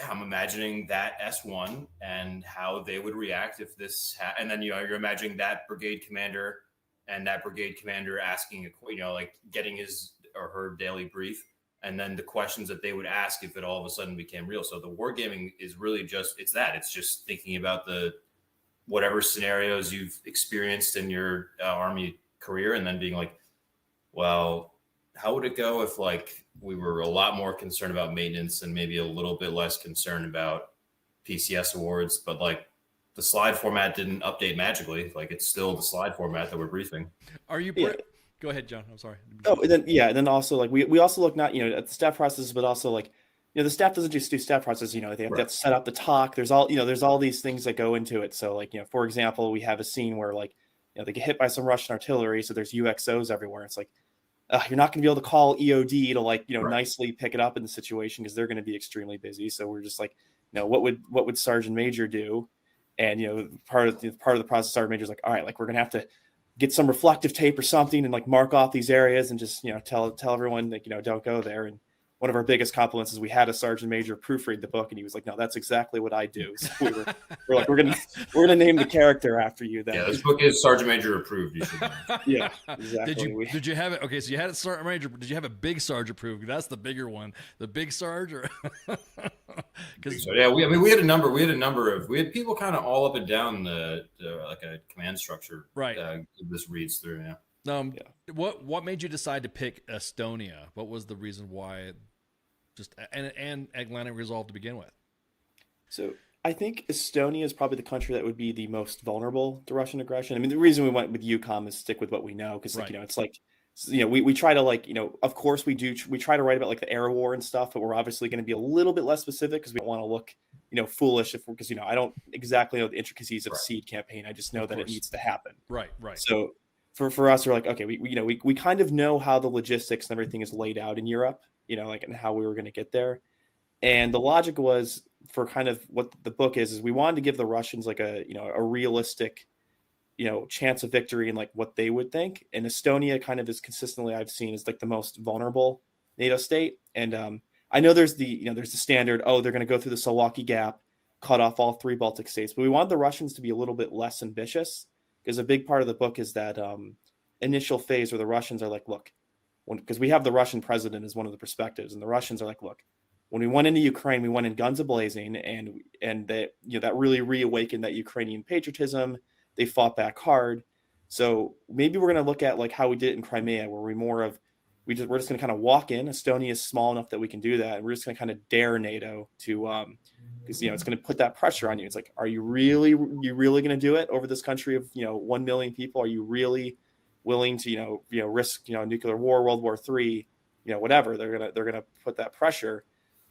I'm imagining that S1 and how they would react if this, and then you're imagining that brigade commander and that brigade commander asking, getting his or her daily brief, and then the questions that they would ask if it all of a sudden became real. So the wargaming is really just, it's just thinking about the whatever scenarios you've experienced in your Army career, and then being like, well, how would it go if like we were a lot more concerned about maintenance and maybe a little bit less concerned about PCS awards, but like the slide format didn't update magically. Like it's still the slide format that we're briefing. Are you Go ahead, John. I'm sorry. Oh, and then also like we also look not at the staff processes, but also like the staff doesn't just do staff process. They have to set up the talk. There's all these things that go into it. So like for example, we have a scene where like they get hit by some Russian artillery, so there's UXOs everywhere. It's like you're not going to be able to call EOD to like nicely pick it up in the situation because they're going to be extremely busy. So we're just like what would Sergeant Major do? And part of the process, Sergeant Major's like, all right, like we're going to have to get some reflective tape or something and like mark off these areas and just tell everyone like don't go there. And one of our biggest compliments is we had a Sergeant Major proofread the book, and he was like, no, that's exactly what I do. So we're like, we're gonna name the character after you then. Yeah, this book is Sergeant Major approved. You should know. Yeah, exactly. Did you have it? Okay, so you had it Sergeant Major. Did you have a big Sarge approved? That's the bigger one. The big Sarge, or yeah, we had a number. We had people kind of all up and down the like a command structure. Right. This reads through. Yeah. What made you decide to pick Estonia? What was the reason why? And Atlantic Resolve to begin with. So I think Estonia is probably the country that would be the most vulnerable to Russian aggression. I mean, the reason we went with EUCOM is stick with what we know, because it's like we try to of course we try to write about like the air war and stuff, but we're obviously going to be a little bit less specific because we don't want to look foolish because I don't exactly know the intricacies of a seed campaign. I just know that it needs to happen. Right. So for us, we're like, okay, we kind of know how the logistics and everything is laid out in Europe. And how we were going to get there. And the logic was for kind of what the book is we wanted to give the Russians like a realistic, chance of victory and like what they would think. And Estonia kind of is consistently I've seen is like the most vulnerable NATO state. And I know there's the standard, they're going to go through the Suwalki Gap, cut off all 3 Baltic states. But we wanted the Russians to be a little bit less ambitious, because a big part of the book is that initial phase where the Russians are like, look, because we have the Russian president as one of the perspectives, and the Russians are like, look, when we went into Ukraine, we went in guns a-blazing, and that that really reawakened that Ukrainian patriotism. They fought back hard. So maybe we're going to look at like how we did it in Crimea, where we're just going to kind of walk in. Estonia is small enough that we can do that, and we're just going to kind of dare NATO to because it's going to put that pressure on you. It's like, are you really going to do it over this country of 1 million people? Are you really willing to risk nuclear war, World War III, whatever? They're gonna put that pressure,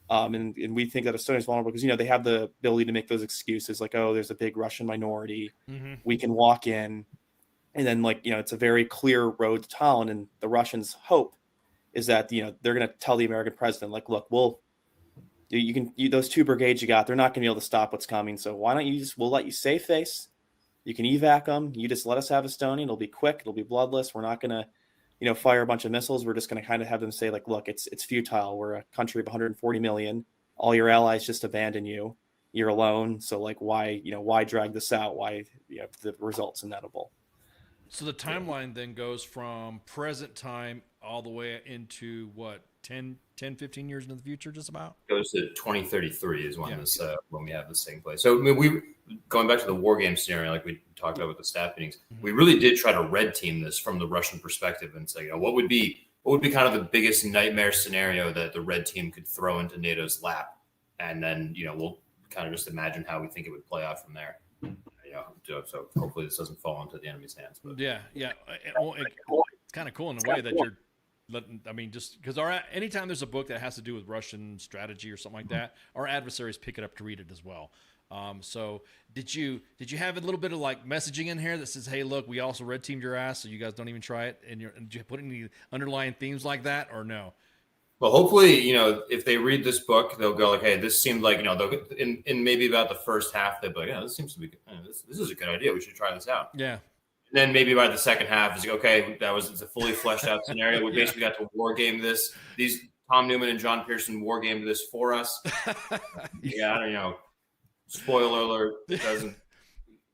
and we think that Estonia is vulnerable because they have the ability to make those excuses like, there's a big Russian minority, we can walk in, and then it's a very clear road to Tallinn, and the Russians' hope is that they're gonna tell the American president like, look, those 2 brigades you got, they're not gonna be able to stop what's coming, so why don't we'll let you save face. You can evac them. You just let us have Estonia. It'll be quick. It'll be bloodless. We're not going to, fire a bunch of missiles. We're just going to kind of have them say like, look, it's futile. We're a country of 140 million. All your allies just abandon you. You're alone. So like, why drag this out? Why, the result's inevitable. So the timeline then goes from present time all the way into what, 10, 15 years into the future, just about? Goes to 2033 is when when we have this taking place. So we going back to the war game scenario, like we talked about with the staff meetings, we really did try to red team this from the Russian perspective and say, what would be kind of the biggest nightmare scenario that the red team could throw into NATO's lap, and then we'll kind of just imagine how we think it would play out from there. So hopefully this doesn't fall into the enemy's hands. But. It's kind of cool in a way that you're. Just because anytime there's a book that has to do with Russian strategy or something like that, our adversaries pick it up to read it as well. So did you have a little bit of like messaging in here that says, hey, look, we also red teamed your ass, so you guys don't even try it? And did you put any underlying themes like that, or no? Well, hopefully, if they read this book, they'll go like, hey, this seemed like, they'll in maybe about the first half, they'll be like, yeah, this seems to be good. This is a good idea. We should try this out. Yeah. And then maybe by the second half, it's like, okay, it's a fully fleshed out scenario. We basically got to war game this. These Tom Newman and John Pierson war gamed this for us. Yeah, I don't know. Spoiler alert. Doesn't.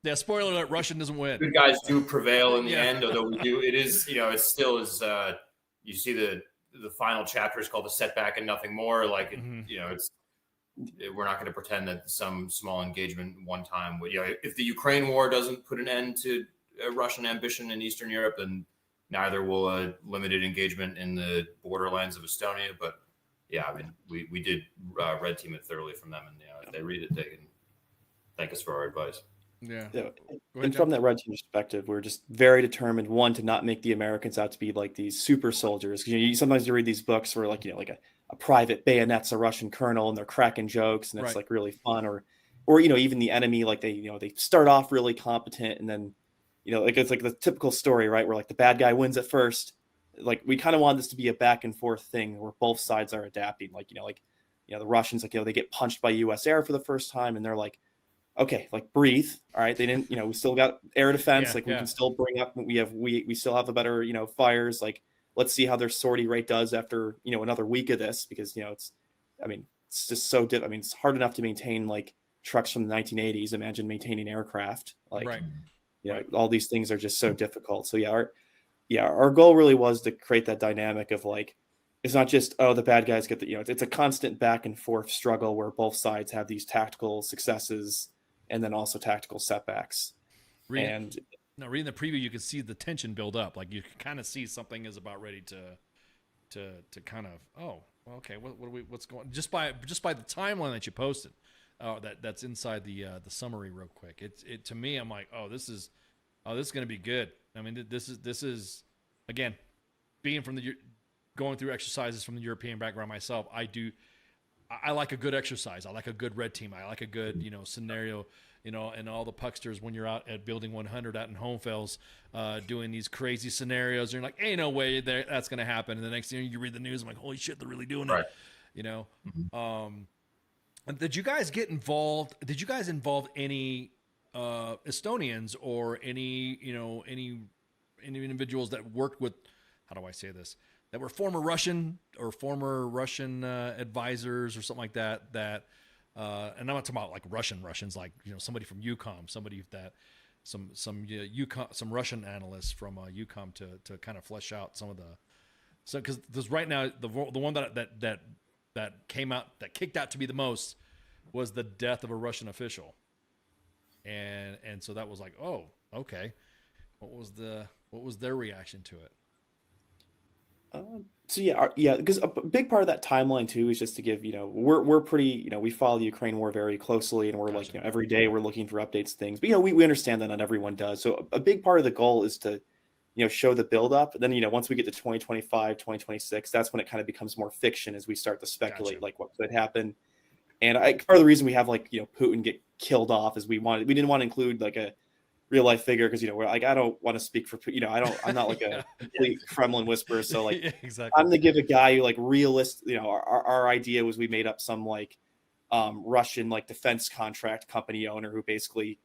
Yeah, spoiler alert. Russian doesn't win. Good guys do prevail in the end, although we do. It is, it still is. You see the the final chapter is called "The Setback and Nothing More." Like, we're not going to pretend that some small engagement one time would. If the Ukraine war doesn't put an end to Russian ambition in Eastern Europe, then neither will a limited engagement in the borderlands of Estonia. But yeah, I mean, we did red team it thoroughly from them, and if they read it, they can thank us for our advice. Yeah. And from that red team perspective, we're just very determined, one, to not make the Americans out to be like these super soldiers. Sometimes you read these books where like a private bayonets a Russian colonel and they're cracking jokes and it's like really fun, or even the enemy, like they start off really competent and then it's like the typical story, right, where like the bad guy wins at first. Like we kind of want this to be a back and forth thing where both sides are adapting. Like the Russians, they get punched by U.S. air for the first time and they're like, okay, like breathe. All right. They didn't, we still got air defense. We can still bring up, we still have a better, fires. Like, let's see how their sortie rate does after, another week of this, because, it's just so it's hard enough to maintain like trucks from the 1980s. Imagine maintaining aircraft. Like, all these things are just so difficult. So our goal really was to create that dynamic of like, it's not just, the bad guys get the, it's a constant back and forth struggle where both sides have these tactical successes and then also tactical setbacks. Reading the preview, you can see the tension build up. Like you can kind of see something is about ready to kind of, okay, what's going, just by the timeline that you posted, that's inside the summary real quick. It to me, I'm like, this is going to be good. I mean, this is again, being from going through exercises from the European background myself, I like a good exercise. I like a good red team. I like a good, scenario, and all the pucksters when you're out at Building 100 out in Homefells doing these crazy scenarios. You're like, ain't no way that's going to happen. And the next thing you read the news, I'm like, holy shit, they're really doing it. Did you guys get involved? Did you guys involve any Estonians or any individuals that worked with, how do I say this? That were former Russian advisors or something like that. And I'm not talking about like Russians, like somebody from UCOM, somebody that some Russian analysts from UCOM to kind of flesh out some of because right now the one that came out that kicked out to be the most was the death of a Russian official, and so that was like, oh, okay, what was their reaction to it? Because a big part of that timeline too is just to give, we're pretty, we follow the Ukraine war very closely, and we're like, every day we're looking for updates, things. But we understand that not everyone does. So a big part of the goal is to, show the buildup. Then once we get to 2025, 2026, that's when it kind of becomes more fiction as we start to speculate like what could happen. And part of the reason we have like Putin get killed off is we didn't want to include like a real life figure, because we're like, I don't want to speak for I'm not like a complete Kremlin whisperer, so like exactly. I'm gonna give a guy who like realist. Our idea was we made up some like Russian like defense contract company owner who basically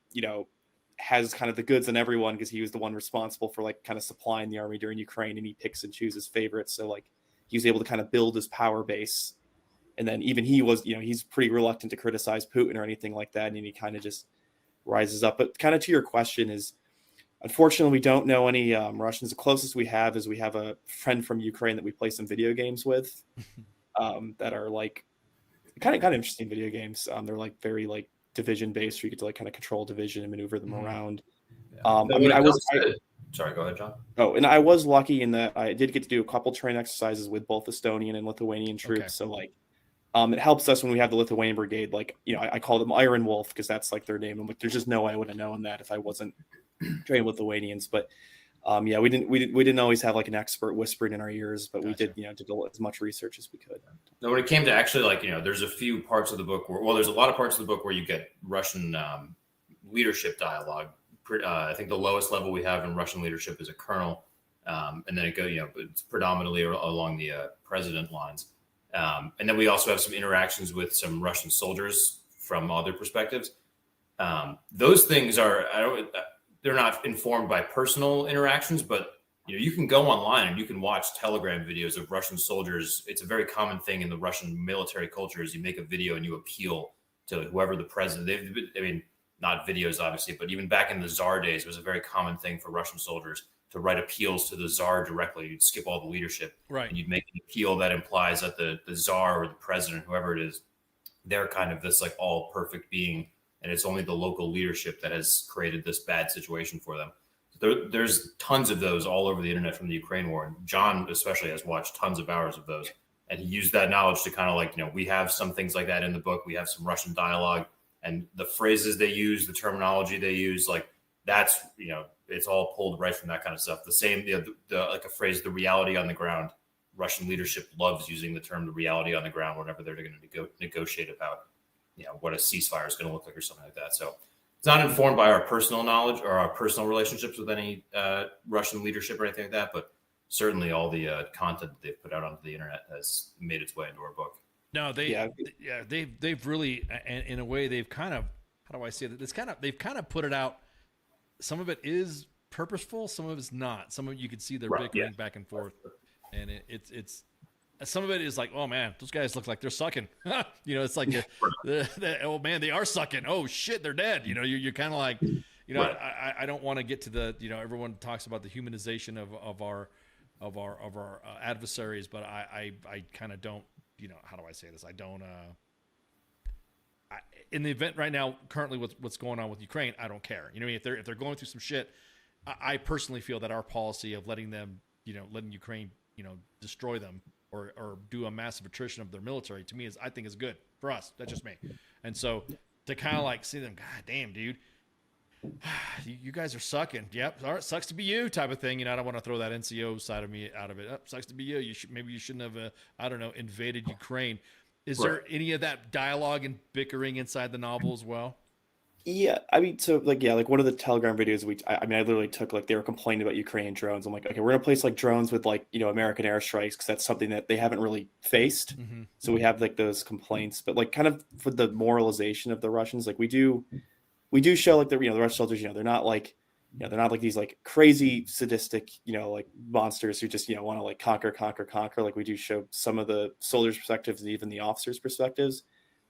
has kind of the goods on everyone, because he was the one responsible for like kind of supplying the army during Ukraine, and he picks and chooses favorites. So like he was able to kind of build his power base, and then even he was he's pretty reluctant to criticize Putin or anything like that, and he kind of just rises up. But kind of to your question is, unfortunately, we don't know any Russians. The closest we have is we have a friend from Ukraine that we play some video games with that are like kind of interesting video games. They're like very like division based, where you get to like kind of control division and maneuver them around. Sorry, go ahead, John. Oh, and I was lucky in that I did get to do a couple train exercises with both Estonian and Lithuanian troops. Okay. So like it helps us when we have the Lithuanian brigade. Like, I call them Iron Wolf because that's like their name. I'm like, there's just no way I would have known that if I wasn't trained with Lithuanians. But we didn't always have like an expert whispering in our ears, but we did, did as much research as we could. Now, when it came to actually like, there's a few parts of the book there's a lot of parts of the book where you get Russian leadership dialogue. I think the lowest level we have in Russian leadership is a colonel. And then it goes, it's predominantly along the president lines. And then we also have some interactions with some Russian soldiers from other perspectives. Those things they're not informed by personal interactions, but you can go online and you can watch Telegram videos of Russian soldiers. It's a very common thing in the Russian military culture is you make a video and you appeal to whoever the president, not videos, obviously, but even back in the Tsar days, it was a very common thing for Russian soldiers write appeals to the Tsar directly. You'd skip all the leadership, right? And you'd make an appeal that implies that the Tsar or the president, whoever it is, they're kind of this like all perfect being, and it's only the local leadership that has created this bad situation for them. There's tons of those all over the internet from the Ukraine war, and John especially has watched tons of hours of those, and he used that knowledge to kind of like, we have some things like that in the book. We have some Russian dialogue, and the phrases they use, the terminology they use, like that's, it's all pulled right from that kind of stuff. The same, like a phrase, the reality on the ground. Russian leadership loves using the term the reality on the ground whenever they're going to negotiate about, what a ceasefire is going to look like or something like that. So it's not informed by our personal knowledge or our personal relationships with any Russian leadership or anything like that, but certainly all the content that they've put out onto the internet has made its way into our book. No, they've really, in a way, they've kind of, how do I say that? They've kind of put it out. Some of it is purposeful, some of it's not. Some of it you could see they're bickering back and forth, and it's some of it is like, oh man, those guys look like they're sucking. It's like, oh man, they are sucking. Oh shit, they're dead. You're kind of like, I don't want to get to the, everyone talks about the humanization of our adversaries, but I kind of don't, how do I say this? I don't, in the event right now, currently with what's going on with Ukraine, I don't care. If they're going through some shit, I personally feel that our policy of letting them, letting Ukraine, destroy them or do a massive attrition of their military, to me I think is good for us. That's just me. And so to kind of like see them, God damn, dude, you guys are sucking. Yep. All right. Sucks to be you type of thing. I don't want to throw that NCO side of me out of it. Oh, sucks to be you. Maybe you shouldn't have, invaded Ukraine. Is there any of that dialogue and bickering inside the novel as well? Yeah, I mean, so like one of the Telegram videos I literally took, like, they were complaining about Ukrainian drones. I'm like, okay, we're gonna place like drones with like American airstrikes because that's something that they haven't really faced. Mm-hmm. So we have like those complaints, but like kind of for the moralization of the Russians, like we do show like the Russian soldiers, they're not like they're not like these like crazy sadistic like monsters who just want to like conquer. Like we do show some of the soldiers' perspectives and even the officers' perspectives.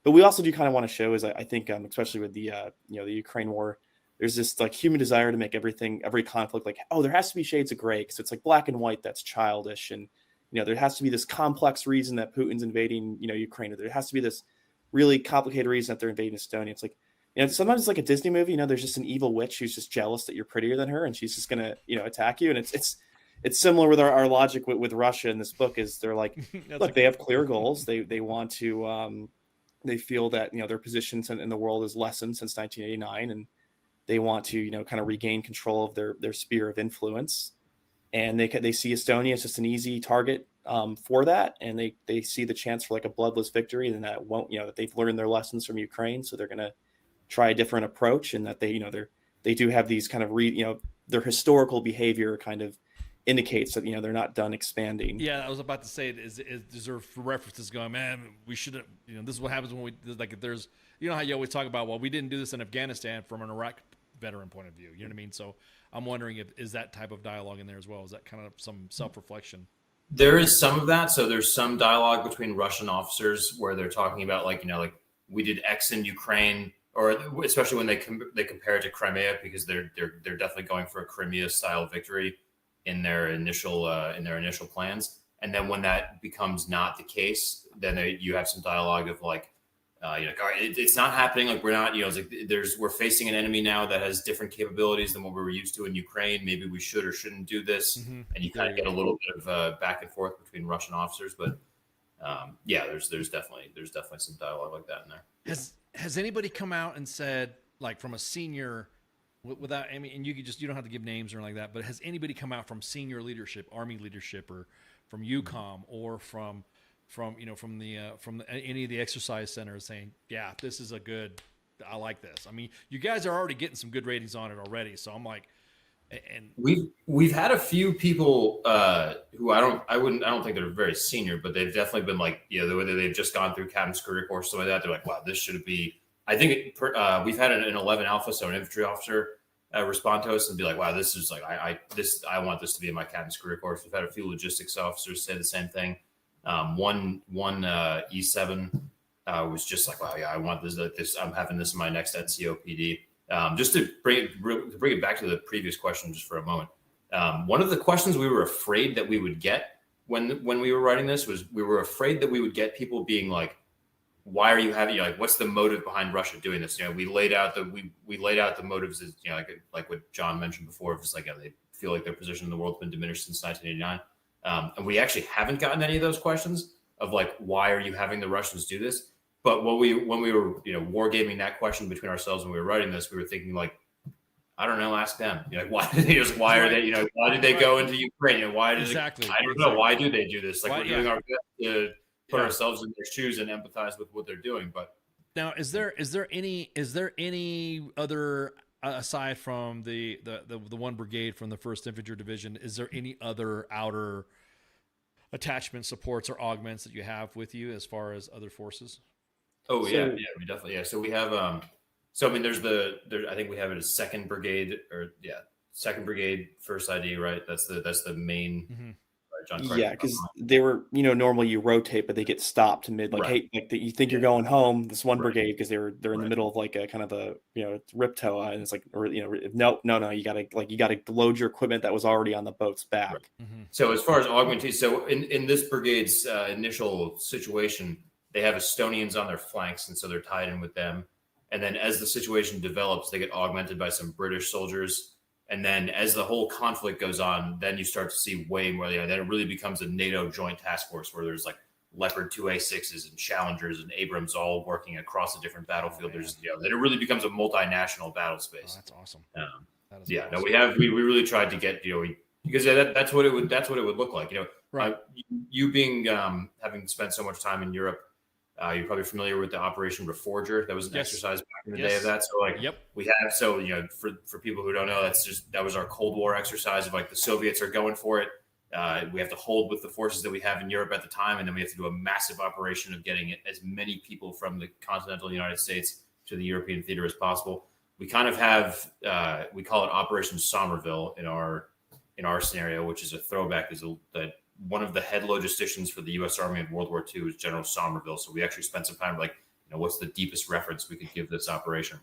But we also do kind of want to show is I think especially with the the Ukraine war, there's this like human desire to make every conflict like, oh, there has to be shades of gray because it's like black and white, that's childish, and there has to be this complex reason that Putin's invading Ukraine, or there has to be this really complicated reason that they're invading Estonia. It's like sometimes it's like a Disney movie, there's just an evil witch who's just jealous that you're prettier than her and she's just gonna attack you, and it's similar with our logic with Russia in this book. Is they're like look, they have clear goals, they want to they feel that their position in the world is lessened since 1989, and they want to kind of regain control of their sphere of influence, and they see Estonia as just an easy target for that, and they see the chance for like a bloodless victory, and that won't that they've learned their lessons from Ukraine, so they're going to try a different approach, and that they do have these kind of their historical behavior kind of indicates that they're not done expanding. Yeah, I was about to say, is there references going, man, we shouldn't, this is what happens when we, like, if there's, how you always talk about, well, we didn't do this in Afghanistan from an Iraq veteran point of view, you know what I mean? So I'm wondering is that type of dialogue in there as well? Is that kind of some self-reflection? There is some of that. So there's some dialogue between Russian officers where they're talking about like, like we did X in Ukraine, or especially when they compare it to Crimea, because they're definitely going for a Crimea style victory in their initial plans. And then when that becomes not the case, then you have some dialogue of like, it's not happening. Like we're not, it's like we're facing an enemy now that has different capabilities than what we were used to in Ukraine. Maybe we should or shouldn't do this. Mm-hmm. And you kind of get a little bit of back and forth between Russian officers. But there's definitely some dialogue like that in there. Has anybody come out and said, like, from a senior, without, I mean, and you don't have to give names or anything like that, but has anybody come out from senior leadership, Army leadership, or from UCOM, or from any of the exercise centers saying, yeah, this is I like this. I mean, you guys are already getting some good ratings on it already, so I'm like, and we've had a few people who I don't think they're very senior, but they've definitely been like, whether they've just gone through Captain's Career Course, something like that. They're like, wow, this should be. I think we've had an 11 Alpha, so an infantry officer, respond to us and be like, wow, this is like, I want this to be in my Captain's Career Course. We've had a few logistics officers say the same thing. One E7 was just like, wow, yeah, I want this. I'm having this in my next NCOPD. Just to bring it back to the previous question just for a moment. One of the questions we were afraid that we would get when we were writing this was we were afraid that we would get people being like, why are you having, like, what's the motive behind Russia doing this? We laid out we laid out the motives as, like what John mentioned before, just like they feel like their position in the world's been diminished since 1989. And we actually haven't gotten any of those questions of like, why are you having the Russians do this? But when we were, wargaming that question between ourselves when we were writing this, we were thinking like, I don't know, ask them. Why did they why did they go into Ukraine? Why did I don't know. Why do they do this? Like, we're doing our best to put ourselves in their shoes and empathize with what they're doing. But now, is there any other, aside from the 1 brigade from the 1st Infantry Division, is there any other outer attachment supports or augments that you have with you as far as other forces? Oh, we definitely. So we have, I mean, there's I think we have it as 2nd Brigade 2nd Brigade 1st ID, right? That's the main. Mm-hmm. John, yeah, because they were, normally you rotate, but they get stopped mid, like, hey, like you think you're going home, this 1 brigade, because they're in the middle of like a kind of the, Riptoa, and it's like, or, no, you gotta load your equipment that was already on the boat's back. Right. Mm-hmm. So as far as augmentation, so in this brigade's initial situation, they have Estonians on their flanks, and so they're tied in with them. And then as the situation develops, they get augmented by some British soldiers. And then as the whole conflict goes on, then you start to see way more. Then it really becomes a NATO joint task force where there's like Leopard 2A6s and Challengers and Abrams all working across a different battlefield. There's, then it really becomes a multinational battle space. Oh, that's awesome. Awesome. We really tried to get, because that's what it would look like. Right. You being, having spent so much time in Europe, you're probably familiar with the Operation Reforger. That was an exercise back in the day of that. So we have, for people who don't know, that was our Cold War exercise of like the Soviets are going for it. We have to hold with the forces that we have in Europe at the time. And then we have to do a massive operation of getting as many people from the continental United States to the European theater as possible. We kind of have, we call it Operation Somerville in our scenario, which is a throwback that one of the head logisticians for the U.S. Army in World War II is General Somerville. So we actually spent some time like, what's the deepest reference we could give this operation?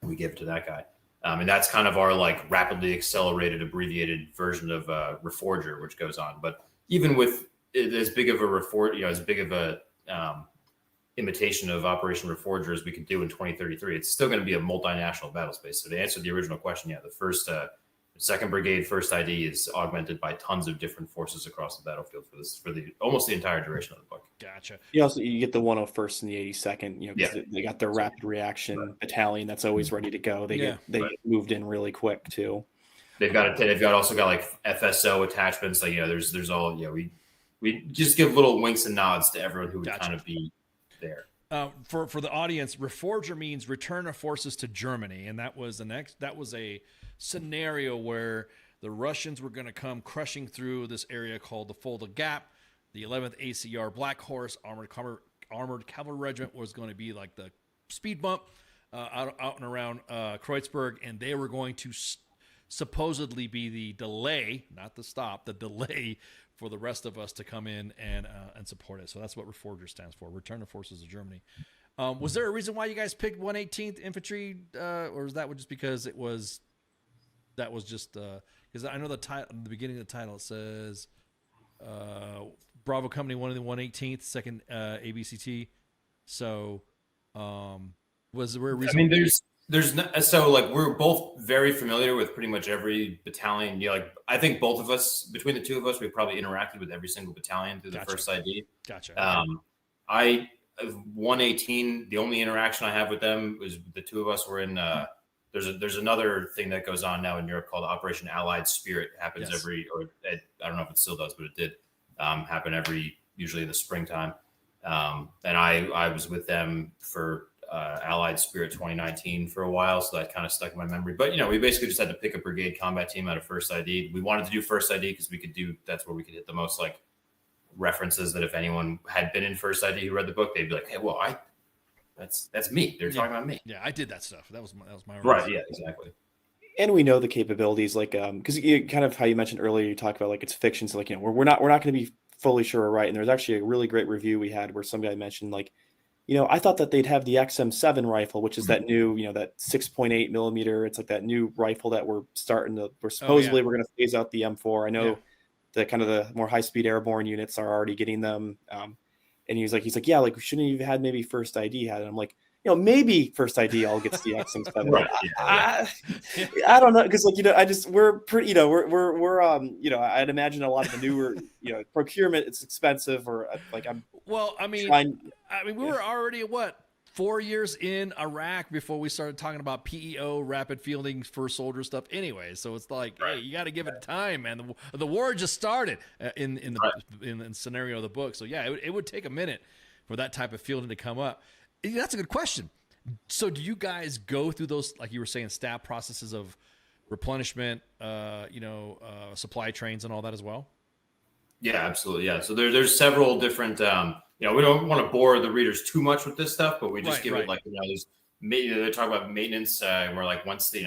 We gave it to that guy. And that's kind of our like rapidly accelerated, abbreviated version of Reforger, which goes on. But even with as big of a as big of a imitation of Operation Reforger as we could do in 2033, it's still going to be a multinational battle space. So to answer the original question, the first 2nd Brigade 1st ID is augmented by tons of different forces across the battlefield for the almost the entire duration of the book. Gotcha. You get the 101st and the 82nd. They got their rapid reaction battalion that's always ready to go. They get moved in really quick too. They've also got like FSO attachments. Like there's all we just give little winks and nods to everyone who would kind of be there. For the audience, Reforger means return of forces to Germany, and that was a scenario where the Russians were going to come crushing through this area called the Fulda Gap. The 11th ACR Black Horse Armored Cavalry Regiment was going to be like the speed bump out and around Kreuzberg, and they were going to supposedly be the delay, not the stop, the delay for the rest of us to come in and support it. So that's what Reforger stands for, Return of Forces to Germany. Was there a reason why you guys picked 118th Infantry, or is that just because it was... That was just because I know the title, at the beginning of the title, it says Bravo Company 1 in the 118th, 2nd ABCT. So was there a reason? I mean, there's no, so like we're both very familiar with pretty much every battalion. I think both of us, between the two of us, we probably interacted with every single battalion through the first ID. Gotcha. 118, the only interaction I have with them was the two of us were in. There's another thing that goes on now in Europe called Operation Allied Spirit. It happens I don't know if it still does, but it did happen usually in the springtime. And I was with them for Allied Spirit 2019 for a while, so that kind of stuck in my memory. But we basically just had to pick a brigade combat team out of First ID. We wanted to do First ID because that's where we could hit the most like references that if anyone had been in First ID who read the book, they'd be like, hey, well, that's me. They're talking about me. Yeah, I did that stuff. That was my right. Yeah, exactly. And we know the capabilities, like because kind of how you mentioned earlier, you talk about like it's fiction, so like we're not going to be fully sure, right? And there's actually a really great review we had where some guy mentioned like I thought that they'd have the XM7 rifle, which is that new, that 6.8 millimeter. It's like that new rifle that we're supposedly we're going to phase out the M4. I know the kind of the more high speed airborne units are already getting them. And he's like, yeah, like we shouldn't have had maybe First ID had it. I'm like, maybe First ID all gets the XM7. Right. I don't know, because we're pretty, we're I'd imagine a lot of the newer, procurement, it's expensive, or like we were already what 4 years in Iraq before we started talking about PEO, rapid fielding for soldier stuff. Anyway, so it's like, hey, you got to give it time, man. The war just started in the scenario of the book. So yeah, it would take a minute for that type of fielding to come up. That's a good question. So do you guys go through those, like you were saying, staff processes of replenishment, supply trains and all that as well? Yeah, absolutely. Yeah. So there's several different, we don't want to bore the readers too much with this stuff, but we just give it like, they talk about maintenance, where like once it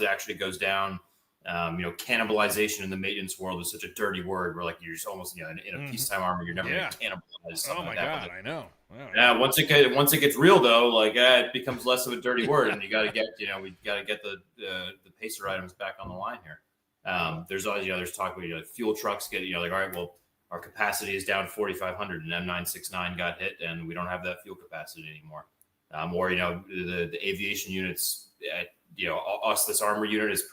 actually goes down, cannibalization in the maintenance world is such a dirty word. Where like you're just almost, in a peacetime armor, you're never going to cannibalize. Oh my God, I know. Yeah. Once it gets real though, like it becomes less of a dirty word, and you got to get, we got to get the pacer items back on the line here. There's always, there's talk about fuel trucks get, like, all right, well, our capacity is down 4,500, and M969 got hit, and we don't have that fuel capacity anymore. Or the aviation units, this armor unit is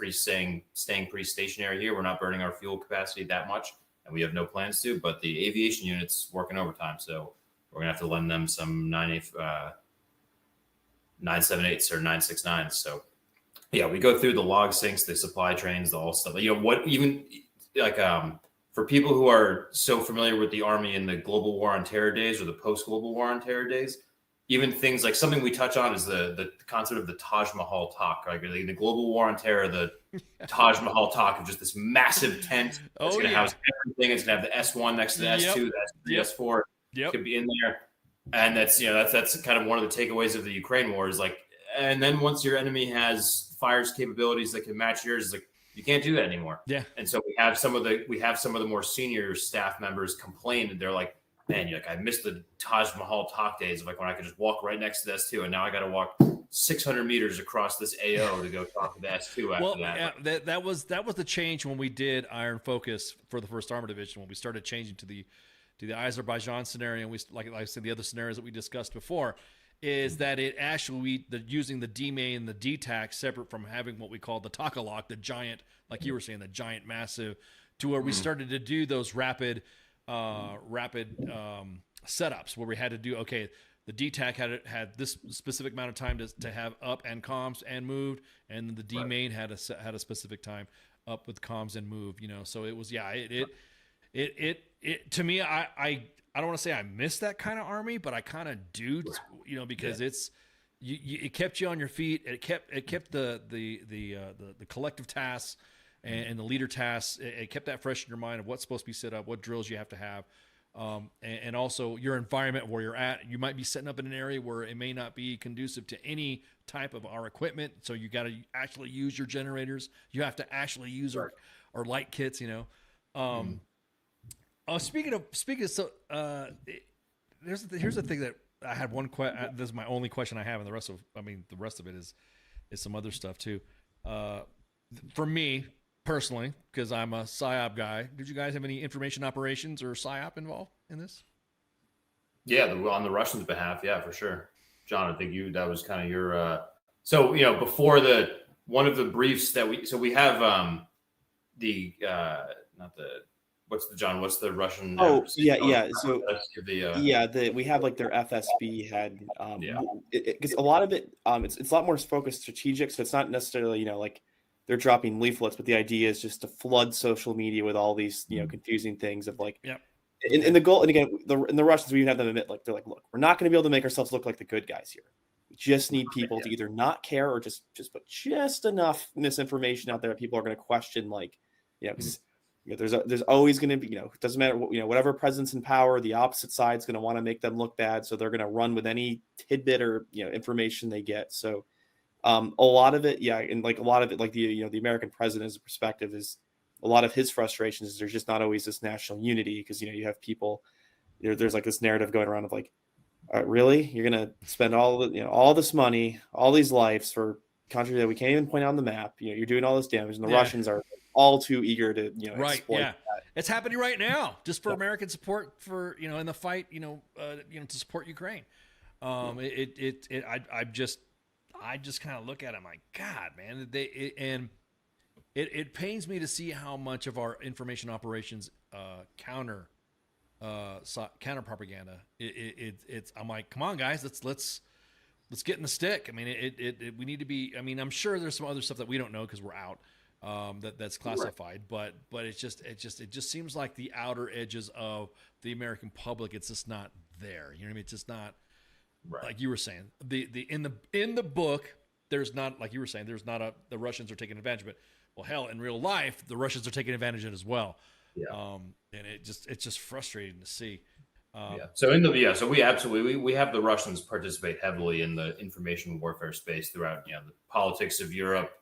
staying pretty stationary here. We're not burning our fuel capacity that much, and we have no plans to. But the aviation unit's working overtime, so we're gonna have to lend them some 978s or 969s. So yeah, we go through the log sinks, the supply trains, the all stuff. For people who are so familiar with the Army in the global war on terror days or the post-global war on terror days, even things like something we touch on is the concept of the Taj Mahal talk. Like in the global war on terror, the Taj Mahal talk of just this massive tent that's going to house everything. It's going to have the S1 next to the S2, the S3, S4 could be in there. And that's kind of one of the takeaways of the Ukraine war is like, and then once your enemy has fires capabilities that can match yours, like, you can't do that anymore. Yeah. And so we have some of the more senior staff members complain, and they're like, man, I missed the Taj Mahal talk days of like when I could just walk right next to the S2, and now I got to walk 600 meters across this AO to go talk to the S2 after that. Yeah, that was the change when we did Iron Focus for the 1st Armor Division, when we started changing to the Azerbaijan scenario, and we like I said, the other scenarios that we discussed before, is that it actually using the DMA and the DTAC separate from having what we call the Takalok, the giant, like you were saying, the giant massive, to where we started to do those rapid setups where we had to do, okay, the DTAC had this specific amount of time to have up and comms and moved, and the D main had a specific time up with comms and move, so it was, it to me, I don't want to say I miss that kind of army, but I kind of do, because it's it kept you on your feet. It kept the collective tasks and the leader tasks. It kept that fresh in your mind of what's supposed to be set up, what drills you have to have, and also your environment where you're at. You might be setting up in an area where it may not be conducive to any type of our equipment, so you got to actually use your generators. You have to actually use our light kits. Speaking of, here's the thing that I had one question. This is my only question I have, and the rest of it is some other stuff too. For me personally, because I'm a PSYOP guy, did you guys have any information operations or PSYOP involved in this? Yeah, on the Russians' behalf, yeah, for sure. John, I think that was kind of your. So before one of the briefs that we have what's the Russian? Oh, yeah. So we have like their FSB had, because a lot of it, it's a lot more focused strategic. So it's not necessarily, like they're dropping leaflets, but the idea is just to flood social media with all these, confusing things of like, in the goal. And again, in the Russians, we even have them admit, like, they're like, look, we're not going to be able to make ourselves look like the good guys here. We just need people to either not care or just put just enough misinformation out there that people are going to question, like, because there's always going to be, it doesn't matter, whatever president's in power, the opposite side's going to want to make them look bad. So they're going to run with any tidbit or, information they get. So a lot of it, and like a lot of it, like the American president's perspective is a lot of his frustrations is there's just not always this national unity because, you have people, there's like this narrative going around of like, really? You're gonna spend all this money, all these lives for a country that we can't even point out on the map. You're doing all this damage, and the Russians are all too eager to exploit that. It's happening right now, just for American support for in the fight, to support Ukraine. I just kind of look at it, I'm like, God, man, it pains me to see how much of our information operations counter propaganda. I'm like, come on, guys, let's get in the stick. I mean, we need to be. I mean, I'm sure there's some other stuff that we don't know because we're out. That's classified, but it just seems like the outer edges of the American public, it's just not there. You know what I mean? It's just not like you were saying. In the book, there's not, like you were saying, there's not the Russians are taking advantage of it. Well, hell, in real life, the Russians are taking advantage of it as well. Yeah. And it's just frustrating to see. So we absolutely we have the Russians participate heavily in the information warfare space throughout the politics of Europe.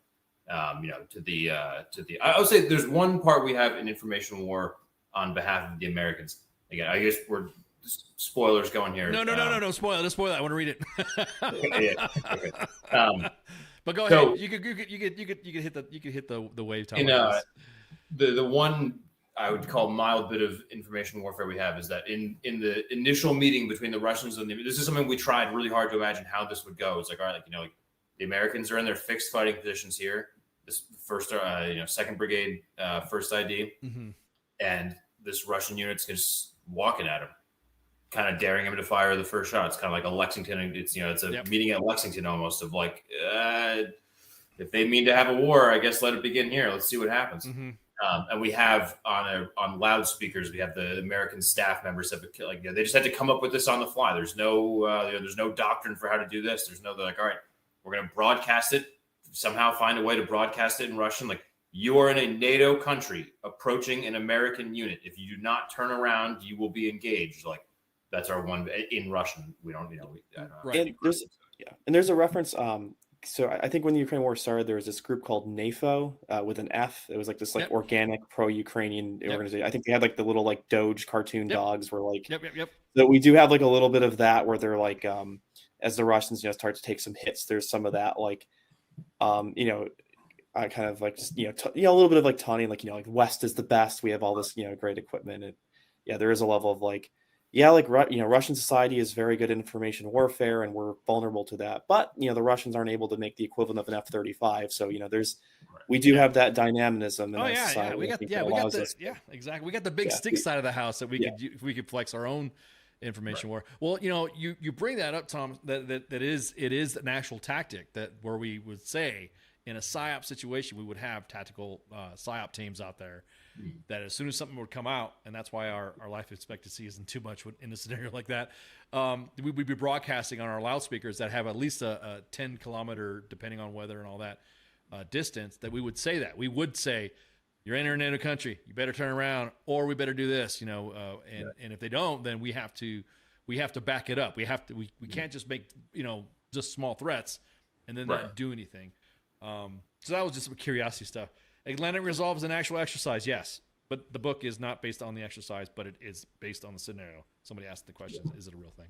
To the I would say there's one part we have in information war on behalf of the Americans. Again, I guess we're spoilers going here. No, spoil it. Let's spoil it. I want to read it. Okay. But go ahead. You could hit the wave time. The one I would call mild bit of information warfare we have is that in the initial meeting between the Russians and this is something we tried really hard to imagine how this would go. It's like, all right, the Americans are in their fixed fighting positions here. This first, second brigade, first ID, and this Russian unit's just walking at him, kind of daring him to fire the first shot. It's kind of like a Lexington. It's a meeting at Lexington almost of like, if they mean to have a war, I guess let it begin here. Let's see what happens. And we have on loudspeakers, we have the American staff members have they just had to come up with this on the fly. There's no doctrine for how to do this. They're like, all right, we're going to broadcast it. Somehow find a way to broadcast it in Russian. Like, you are in a NATO country approaching an American unit. If you do not turn around, you will be engaged. Like, that's our one in Russian. We don't, Right. And there's a reference. So I think when the Ukraine war started, there was this group called NAFO with an F. It was like this organic pro-Ukrainian organization. I think they had like the little Doge cartoon dogs were like. So we do have like a little bit of that where they're like, as the Russians start to take some hits, there's some of that I kind of like just a little bit of taunting, like West is the best. We have all this great equipment, and there is a level of Russian society is very good at information warfare, and we're vulnerable to that. But the Russians aren't able to make the equivalent of an F-35, so we do have that dynamism. In society. We got exactly. We got the big stick side of the house that we could flex our own information war. Well, you bring that up, Tom. It is an actual tactic where we would say in a PSYOP situation we would have tactical PSYOP teams out there that as soon as something would come out, and that's why our life expectancy isn't too much in a scenario like that. We'd be broadcasting on our loudspeakers that have at least a 10 kilometer, depending on weather and all that, distance. That we would say we would say. You're entering into a country. You better turn around, or we better do this. And if they don't, then we have to back it up. We can't just make just small threats and then not do anything. So that was just some curiosity stuff. Atlantic Resolve is an actual exercise, yes, but the book is not based on the exercise, but it is based on the scenario. Somebody asked the question: is it a real thing?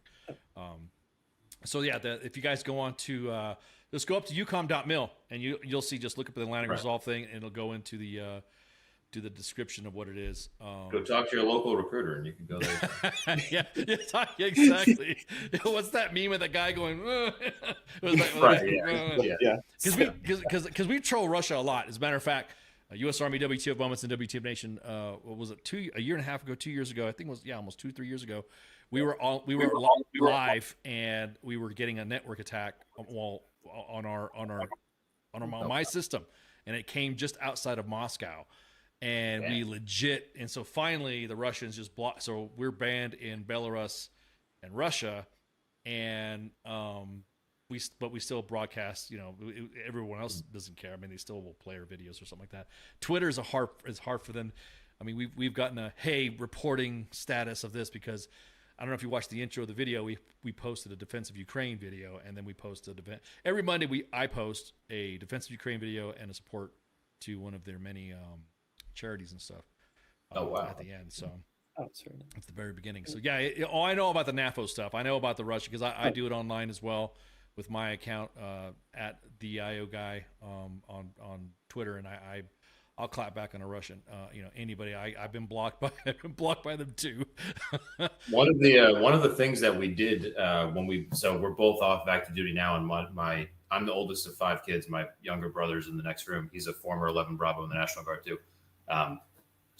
If you guys go on to just go up to ucom.mil and you'll see. Just look up the Atlantic Resolve thing, and it'll go into the description of what it is. Go talk to your local recruiter, and you can go there. Exactly. What's that meme of that guy going? Because we troll Russia a lot. As a matter of fact, U.S. Army WTF Moments and WTF Nation. What was it? A year and a half ago, 2 years ago? I think it was almost 2-3 years ago. We were live, and we were getting a network attack on my system, and it came just outside of Moscow, and we legit. And so finally, the Russians just blocked. So we're banned in Belarus and Russia, and we still broadcast. Everyone else doesn't care. I mean, they still will play our videos or something like that. Twitter is hard for them. I mean, we've gotten a reporting status of this because. I don't know if you watched the intro of the video. We posted a Defense of Ukraine video, and then we post every Monday. I post a Defense of Ukraine video and a support to one of their many charities and stuff. At the end, so It's the very beginning. So yeah, I know about the NAFO stuff. I know about the Russian because I do it online as well with my account at the IO guy on Twitter, and I'll clap back on a Russian. Anybody I've been blocked by them too. One of the things that we did we're both off active duty now, and I'm the oldest of 5 kids. My younger brother's in the next room. He's a former 11 Bravo in the National Guard too.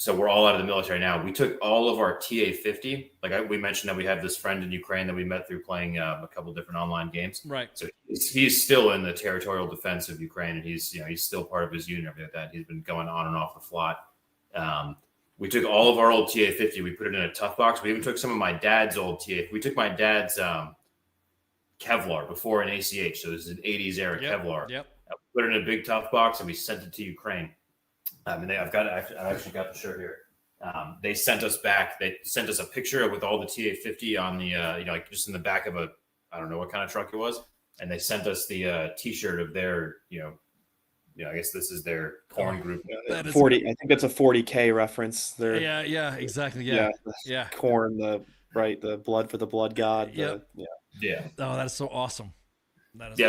So we're all out of the military now. We took all of our TA-50. We mentioned that we have this friend in Ukraine that we met through playing a couple different online games. Right. So he's still in the territorial defense of Ukraine, and he's still part of his unit and everything like that. He's been going on and off the fly. We took all of our old TA-50. We put it in a tough box. We even took some of my dad's old TA. We took my dad's Kevlar before an ACH. So this is an 80s era Kevlar. Yep. Put it in a big tough box, and we sent it to Ukraine. And I actually got the shirt here. They sent us back. They sent us a picture with all the TA-50 on the, just in the back of I don't know what kind of truck it was. And they sent us the T-shirt of their, I guess this is their porn group. 40. I think that's a 40K reference. There. Yeah, exactly. Yeah. Corn, the blood for the blood god. Yeah. Oh, that is so awesome.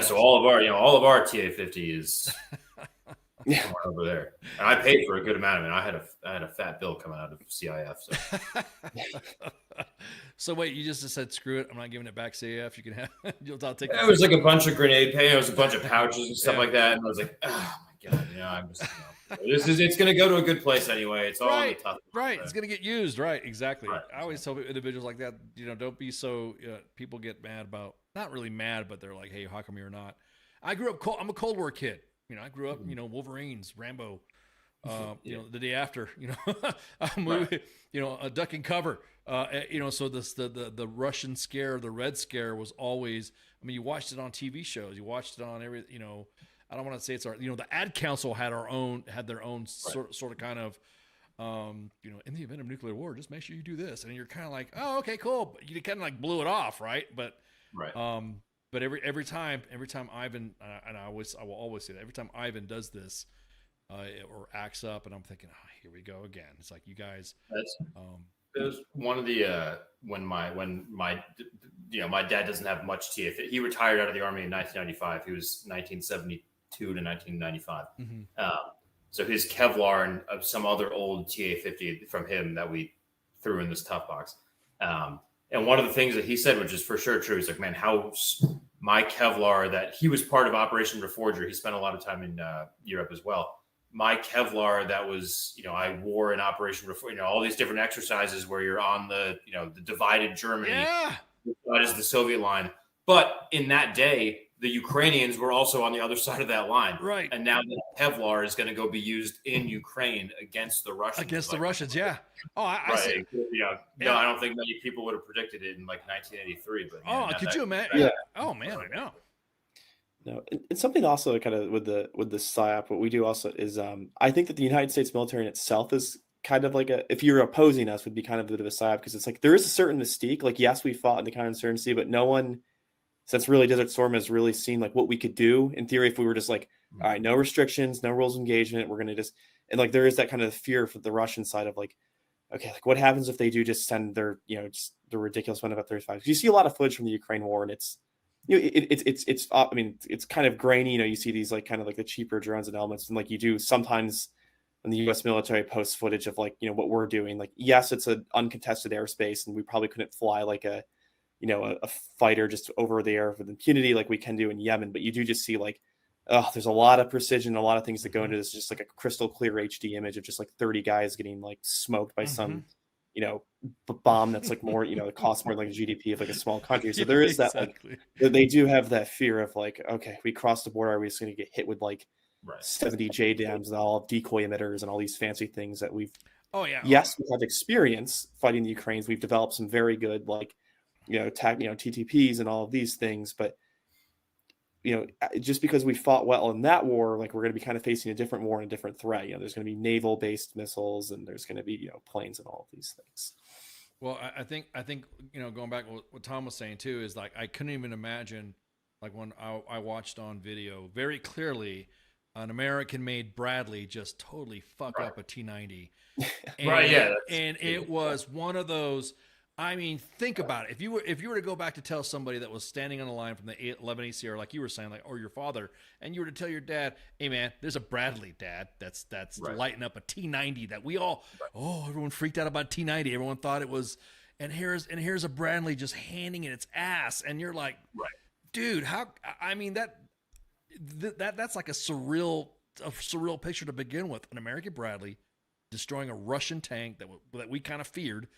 So all of our TA-50 is somewhere over there, and I paid for a good amount of it. I had a fat bill coming out of CIF. So, so wait, you just said screw it. I'm not giving it back. CIF, you can have. I'll take. It was like a bunch of grenade pay. It was a bunch of pouches and stuff like that, and I was like, oh my god, I'm just. It's going to go to a good place anyway. It's all right. in the tough. Right. It's going to get used. Right. Exactly. Right. I always tell individuals like that, don't be so. People get mad about not really mad, but they're like, hey, how come you're not? I grew up. I'm a Cold War kid. I grew up, Wolverines, Rambo, the day after, a movie, a duck and cover, so the Russian scare, the Red Scare was always, you watched it on TV shows, you watched it on every, I don't want to say it's our, the ad council had their own sort of kind of, in the event of nuclear war, just make sure you do this. And you're kind of like, oh, okay, cool. But you kind of like blew it off. Right. But, but every time Ivan, and I will always say that every time Ivan does this or acts up, and I'm thinking, oh, here we go again. It's like you guys. It was one of the when my dad doesn't have much TA. He retired out of the Army in 1995. He was 1972 to 1995. So his Kevlar and some other old TA-50 from him that we threw in this tough box. And one of the things that he said, which is for sure true, he's like, man, how my Kevlar that he was part of Operation Reforger. He spent a lot of time in Europe as well. My Kevlar that was, I wore in Operation Reforger, all these different exercises where you're on the, the divided Germany, that is the Soviet line. But in that day, the Ukrainians were also on the other side of that line. Right. And now the Kevlar is going to go be used in Ukraine against the Russians. Against the Russians, yeah. Oh, I see. Yeah. No, I don't think many people would have predicted it in like 1983. But man, could you imagine? Yeah. Oh man, I know. No, and something also kind of with the PSYOP, what we do also is I think that the United States military in itself is kind of like if you're opposing us, would be kind of a bit of a PSYOP, because it's like there is a certain mystique. Like, yes, we fought in the counterinsurgency, but no one since really Desert Storm has really seen like what we could do in theory if we were just like, all right, no restrictions, no rules of engagement, we're going to just, and like there is that kind of fear for the Russian side of like, okay, like what happens if they do just send their, just the ridiculous one about 35? You see a lot of footage from the Ukraine war, and it's, it's kind of grainy. You see these like kind of like the cheaper drones and elements, and like you do sometimes when the U.S. military posts footage of like, what we're doing. Like, yes, it's an uncontested airspace, and we probably couldn't fly like a fighter just over the air with impunity like we can do in Yemen, but you do just see like, there's a lot of precision, a lot of things that go into this, just like a crystal clear HD image of just like 30 guys getting like smoked by some, bomb that's like more, it costs more than like a GDP of like a small country. So there is that, like, they do have that fear of like, okay, we crossed the border, are we just going to get hit with like 70 JDAMs and all decoy emitters and all these fancy things that we've, yes, we have experience fighting the Ukrainians. We've developed some very good, like, TTPs and all of these things, but just because we fought well in that war, like we're going to be kind of facing a different war and a different threat. There's going to be naval based missiles, and there's going to be planes and all of these things. Well, I think going back to what Tom was saying too is like I couldn't even imagine, like when I watched on video very clearly an American-made Bradley just totally fuck up a T-90. And, Right, yeah. And it was one of those. I mean, think about it. If you were to go back to tell somebody that was standing on the line from the 11 ACR, like you were saying, like, or your father, and you were to tell your dad, "Hey, man, there's a Bradley, Dad, that's lighting up a T-90 that we all, everyone freaked out about T-90. Everyone thought it was, and here's a Bradley just handing it its ass, and you're like, dude, how? I mean, that's like a surreal picture to begin with. An American Bradley destroying a Russian tank that we kind of feared,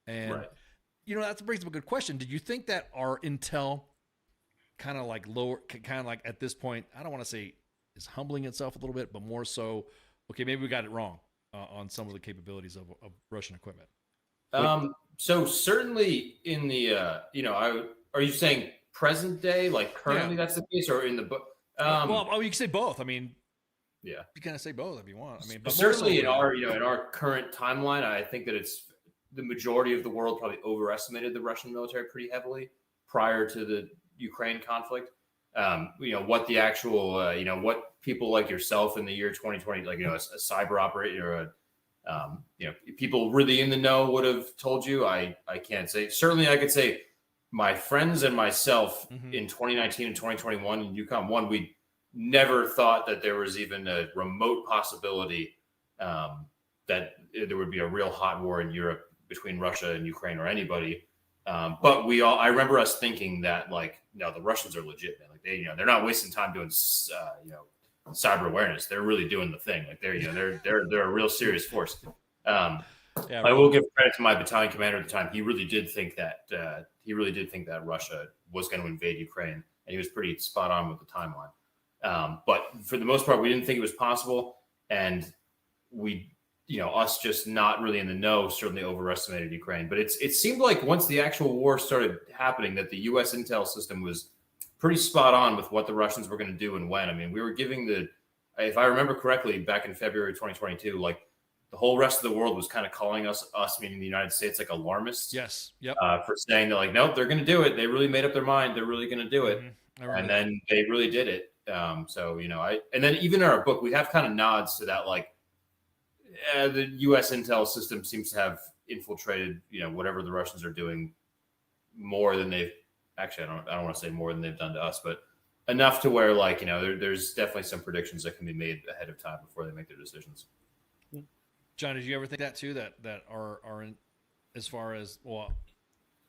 and that brings up a good question. Did you think that our intel kind of like at this point, I don't want to say is humbling itself a little bit, but more so, okay, maybe we got it wrong on some of the capabilities of Russian equipment? So certainly in the, are you saying present day, like currently that's the case, or in the book? Well, you can say both. I mean, yeah, you kind of say both if you want. I mean, but certainly in our current timeline, I think that it's the majority of the world probably overestimated the Russian military pretty heavily prior to the Ukraine conflict. What the actual, what people like yourself in the year 2020, like, a cyber operator or people really in the know would have told you. I can't say. Certainly I could say my friends and myself in 2019 and 2021 in UCOM 1, we never thought that there was even a remote possibility that there would be a real hot war in Europe between Russia and Ukraine or anybody. But I remember us thinking that, like, no, the Russians are legit, man. Like, they're not wasting time doing, cyber awareness. They're really doing the thing. Like, they're a real serious force. I will give credit to my battalion commander at the time. He really did think that Russia was going to invade Ukraine, and he was pretty spot on with the timeline. But for the most part, we didn't think it was possible, and we, us just not really in the know, certainly overestimated Ukraine. But it seemed like once the actual war started happening, that the U.S. intel system was pretty spot on with what the Russians were going to do and when. I mean, we were giving if I remember correctly, back in February 2022, like, the whole rest of the world was kind of calling us meaning the United States, like alarmists. Yes. Yep. For saying they're like, nope, they're going to do it. They really made up their mind. They're really going to do it. And then they really did it. And then even in our book, we have kind of nods to that, like, the U.S. intel system seems to have infiltrated, whatever the Russians are doing more than they've actually, I don't want to say more than they've done to us, but enough to where, like, there's definitely some predictions that can be made ahead of time before they make their decisions. John, did you ever think that too? That are in, as far as, well,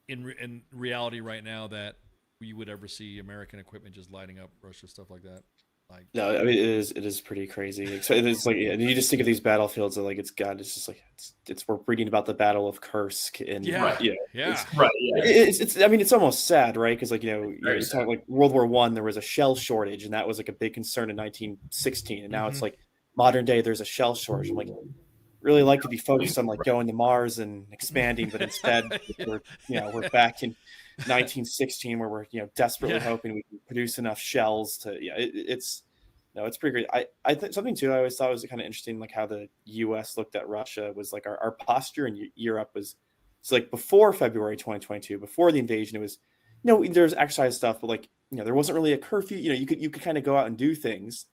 in reality right now, that we would ever see American equipment just lighting up Russia, stuff like that? Like, no, I mean, it is pretty crazy. It's like, you just think of these battlefields and, like, it's just like we're reading about the Battle of Kursk and it's I mean, it's almost sad, right? Because, like, it's talking like World War I, there was a shell shortage, and that was like a big concern in 1916, and now it's like modern day there's a shell shortage. I'm like, really like to be focused on, like, going to Mars and expanding, but instead we're back in 1916 where we're desperately hoping we can produce enough shells to it's pretty great. I think something too I always thought was kind of interesting, like how the US looked at Russia was like our posture in Europe was, so like before February 2022, before the invasion, it was there's exercise stuff, but like there wasn't really a curfew. You could kind of go out and do things.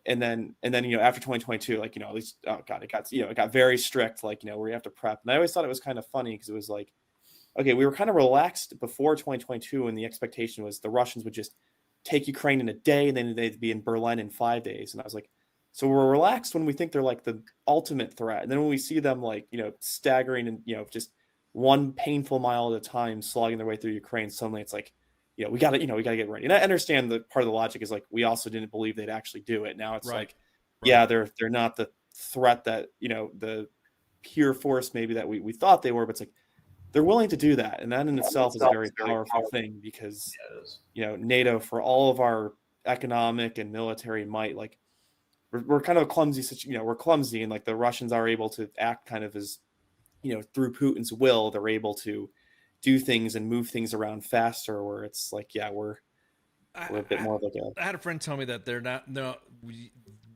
And then after 2022, like, at least, oh God, it got very strict, like, where you have to prep. And I always thought it was kind of funny because it was like, okay, we were kind of relaxed before 2022, and the expectation was the Russians would just take Ukraine in a day, and then they'd be in Berlin in 5 days. And I was like, so we're relaxed when we think they're like the ultimate threat. And then when we see them, like, staggering and, just one painful mile at a time, slogging their way through Ukraine, suddenly it's like, we got to get ready. And I understand that part of the logic is, like, we also didn't believe they'd actually do it. Now it's yeah, they're not the threat that, the pure force maybe that we thought they were, but it's like, they're willing to do that. And that in itself is a very powerful thing, because, NATO, for all of our economic and military might, like, we're kind of a clumsy, we're clumsy, and, like, the Russians are able to act kind of as, through Putin's will, they're able to do things and move things around faster, where it's like, we're a bit more like I had a friend tell me that they're not,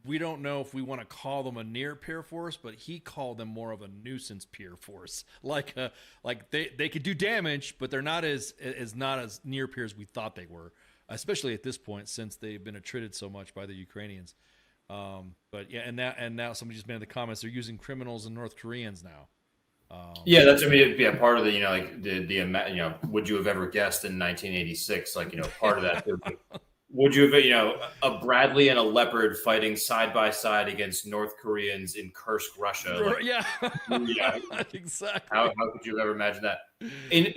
we don't know if we want to call them a near peer force, but he called them more of a nuisance peer force. Like they could do damage, but they're not as near peer as we thought they were, especially at this point, since they've been attrited so much by the Ukrainians. But yeah, and now somebody just made in the comments they're using criminals and North Koreans now. Yeah, that's, I mean, it'd be a part of the, you know, like the would you have ever guessed in 1986? Like, you know, part of that. Would you have, you know, a Bradley and a Leopard fighting side by side against North Koreans in Kursk, Russia? Like, yeah, yeah, exactly. How could you have ever imagined that?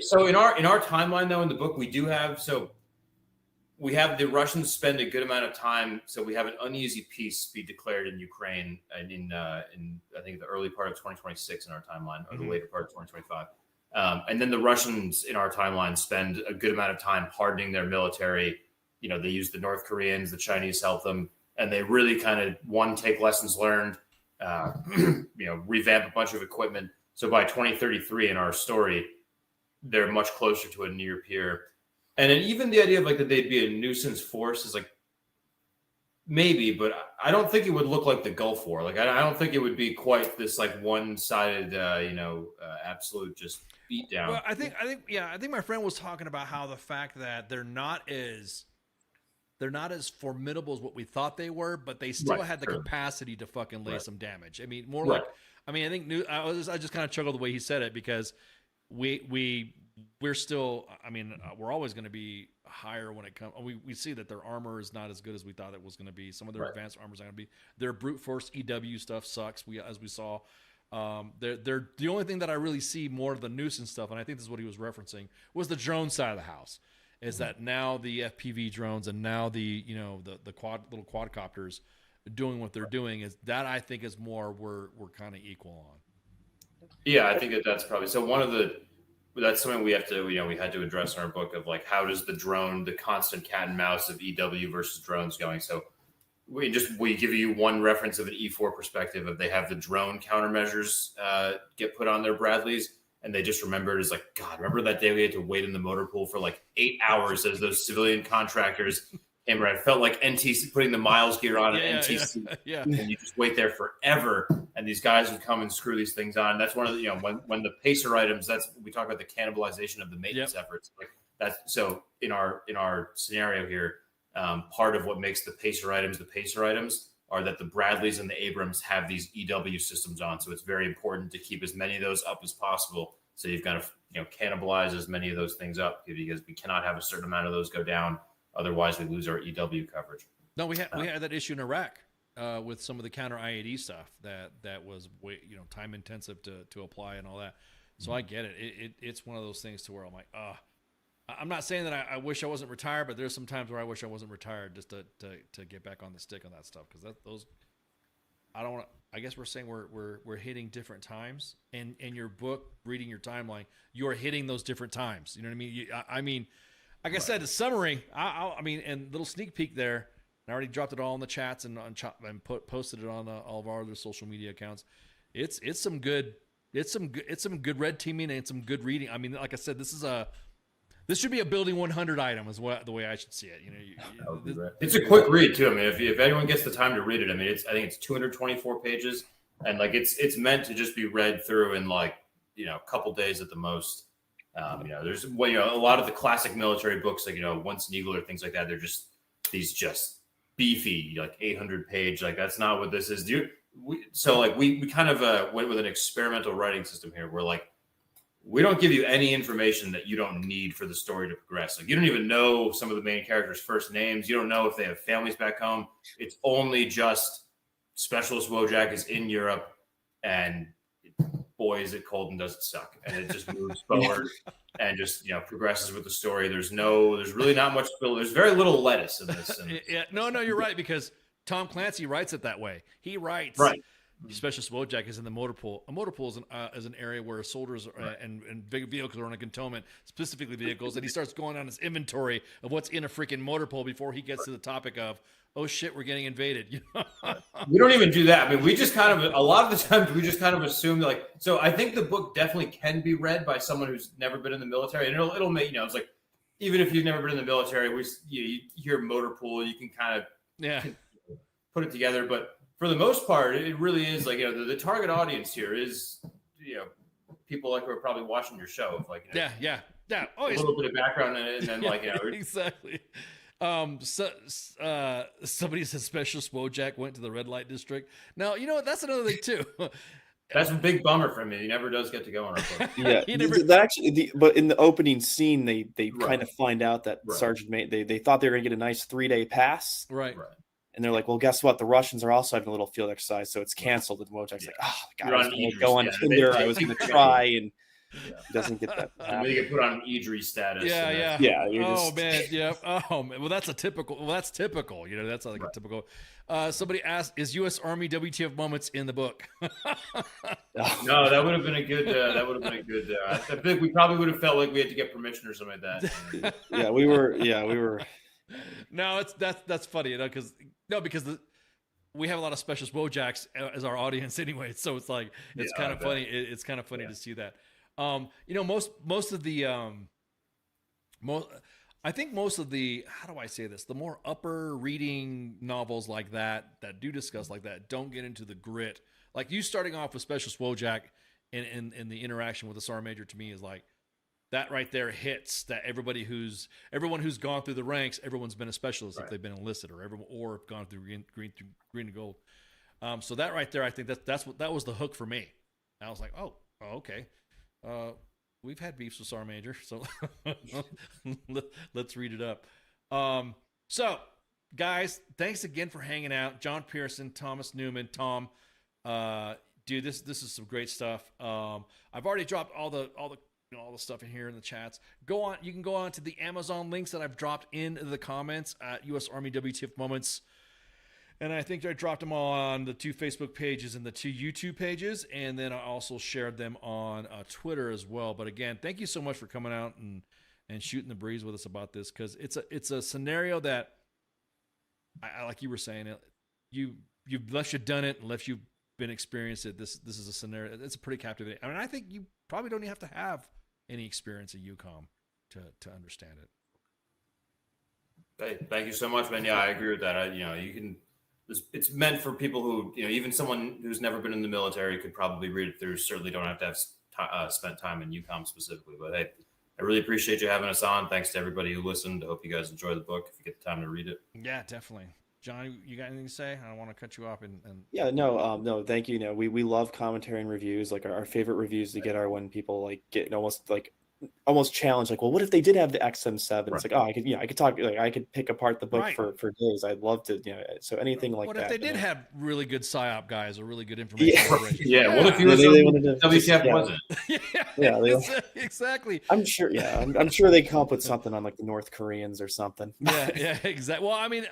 So in our timeline though, in the book, we have the Russians spend a good amount of time. So we have an uneasy peace be declared in Ukraine and in I think the early part of 2026 in our timeline, or the later part of 2025. And then the Russians in our timeline spend a good amount of time hardening their military. You know, they use the North Koreans, the Chinese help them, and they really kind of take lessons learned, you know, revamp a bunch of equipment. So by 2033 in our story, they're much closer to a near peer. And then even the idea of like that they'd be a nuisance force is like maybe, but I don't think it would look like the Gulf War. Like I don't think it would be quite this like one-sided, absolute just beat down. Well, I think my friend was talking about how the fact that they're not as formidable as what we thought they were, but they still had the capacity to fucking lay some damage. I mean, more like, I mean, I think I just kind of chuckled the way he said it because we're still, I mean, we're always going to be higher when it comes. We see that their armor is not as good as we thought it was going to be. Some of their advanced armor is not going to be. Their brute force EW stuff sucks. As we saw, they're the only thing that I really see more of the nuisance stuff, and I think this is what he was referencing, was the drone side of the house. Is that now the FPV drones and now the little quadcopters doing what they're doing is that I think is more we're kind of equal on. Yeah, I think that's probably so. That's something we have to, we had to address in our book of like, how does the constant cat and mouse of EW versus drones going? So we give you one reference of an E4 perspective of they have the drone countermeasures get put on their Bradleys. And they just remembered as like, God, remember that day we had to wait in the motor pool for like 8 hours as those civilian contractors came around. It felt like NTC putting the miles gear on an NTC. Yeah. And you just wait there forever. And these guys would come and screw these things on. That's one of the, when the pacer items, we talk about the cannibalization of the maintenance efforts. Like that's so in our scenario here, part of what makes the pacer items are that the Bradleys and the Abrams have these EW systems on. So it's very important to keep as many of those up as possible. So you've got to, cannibalize as many of those things up because we cannot have a certain amount of those go down. Otherwise we lose our EW coverage. No, we had that issue in Iraq with some of the counter IED stuff that was way, time intensive to apply and all that. So I get it. It's one of those things to where I'm like, I'm not saying that I wish I wasn't retired, but there's some times where I wish I wasn't retired just to get back on the stick on that stuff because I don't want. I guess we're saying we're hitting different times, and in your book, reading your timeline, you are hitting those different times. You know what I mean? I mean, like I said, the summary. I mean, and little sneak peek there. I already dropped it all in the chats and posted it on all of our other social media accounts. It's some good red teaming and some good reading. I mean, like I said, this should be a building 100 item is the way I should see it. It's a quick read too. I mean, if anyone gets the time to read it, I mean, I think it's 224 pages, and like it's meant to just be read through in like a couple days at the most. There's a lot of the classic military books like Once an Eagle or things like that. They're just these beefy like 800 page. Like that's not what this is. We kind of went with an experimental writing system here, where like. We don't give you any information that you don't need for the story to progress. Like you don't even know some of the main characters' first names. You don't know if they have families back home. It's only just Specialist Wojak is in Europe, and boy, is it cold and does it suck. And it just moves forward and just progresses with the story. There's really not much. There's very little lettuce in this. Yeah, no, you're right because Tom Clancy writes it that way. He writes right. Specialist Wojak is in the motor pool. A motor pool is an area where soldiers and big vehicles are on a cantonment, specifically vehicles, and he starts going on his inventory of what's in a freaking motor pool before he gets to the topic of, oh shit, we're getting invaded. We don't even do that. I mean, we just kind of, a lot of the times we just kind of assume like, so I think the book definitely can be read by someone who's never been in the military, and it'll make, it's like, even if you've never been in the military, you hear motor pool, you can kind of put it together, but for the most part, it really is like the target audience here is people like who are probably watching your show. Like yeah. Oh, a little bit of background in it, and then like exactly. Somebody said Special Swojak went to the red light district. Now, you know what? That's another thing too. That's a big bummer for me. He never does get to go on our book. Yeah, that actually. But in the opening scene, they kind of find out that Sergeant May they thought they were going to get a nice 3-day pass, right? And they're like, well, guess what? The Russians are also having a little field exercise, so it's canceled. And Wojak's like, oh, God, I was going to go on Tinder. I was going to try, and he doesn't get that. Maybe they get put on Idris status. Yeah. Yeah. Man. Yeah. Oh, man. Well, that's typical. You know, that's like a typical. Somebody asked, "Is U.S. Army WTF moments in the book?" No, that would have been a good. I think we probably would have felt like we had to get permission or something like that. Yeah, we were. No, that's funny, you know, because we have a lot of Special Swojaks as our audience anyway, so it's like it's kind of funny. It's kind of funny to see that. You know, most of the I think most of the, how do I say this? The more upper reading novels like that do discuss like that don't get into the grit. Like you starting off with Special Swojak and the interaction with the Sergeant Major to me is like that right there hits that everyone who's gone through the ranks, everyone's been a specialist if they've been enlisted or gone through green and gold. So that right there, I think that was the hook for me. I was like, oh okay. We've had beefs with Sergeant Major, so let's read it up. So, guys, thanks again for hanging out. John Pierson, Thomas Newman, Tom, dude, this is some great stuff. I've already dropped all the stuff in here in the chats. You can go on to the Amazon links that I've dropped in the comments at U.S. Army WTF Moments. And I think I dropped them all on the 2 Facebook pages and the 2 YouTube pages. And then I also shared them on Twitter as well. But again, thank you so much for coming out and shooting the breeze with us about this. Because it's a scenario that, I like you were saying, unless you've done it, unless you've been experienced it, this is a scenario. It's a pretty captivating. I mean, I think you probably don't even have to have any experience at UCOM to understand it. Hey, thank you so much, man. Yeah, I agree with that. You can. It's meant for people who, even someone who's never been in the military could probably read it through. Certainly don't have to have spent time in UCOM specifically. But hey, I really appreciate you having us on. Thanks to everybody who listened. I hope you guys enjoy the book if you get the time to read it. Yeah, definitely. John, you got anything to say? I don't want to cut you off. Yeah, no, thank you. We love commentary and reviews. Like our favorite reviews to get are when people like get almost challenged, like, well, what if they did have the XM7? It's like, oh, I could talk, like I could pick apart the book for days. I'd love to, so anything like that. What if they did have really good PSYOP guys or really good information? Yeah. What if you WTF wasn't? Yeah, exactly. I'm sure. Yeah, I'm sure they come up with something on like the North Koreans or something. Yeah, exactly. Well, I mean,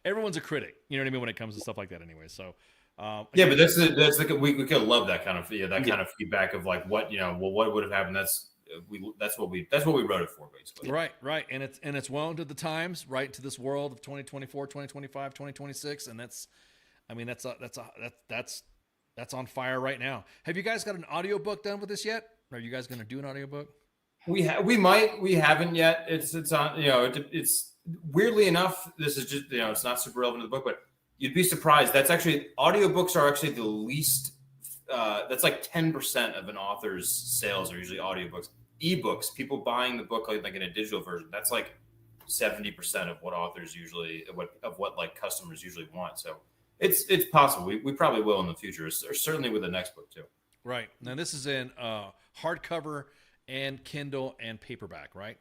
everyone's a critic. You know what I mean when it comes to stuff like that, anyway. So. Yeah, but that's like we could love that kind of kind of feedback of like what what would have happened. That's what we wrote it for, basically. Right, and it's well into the times, right, into this world of 2024, 2025, 2026, and that's on fire right now. Have you guys got an audiobook done with this yet? Are you guys going to do an audiobook? We haven't yet. It's on, it's weirdly enough, this is just, it's not super relevant to the book, but you'd be surprised. That's actually, audiobooks are actually the least, that's like 10% of an author's sales are usually audiobooks. Ebooks, people buying the book like in a digital version, that's like 70% of what authors usually, what like customers usually want. So it's possible. We probably will in the future, or certainly with the next book too. Right. Now this is in hardcover and Kindle and paperback, right?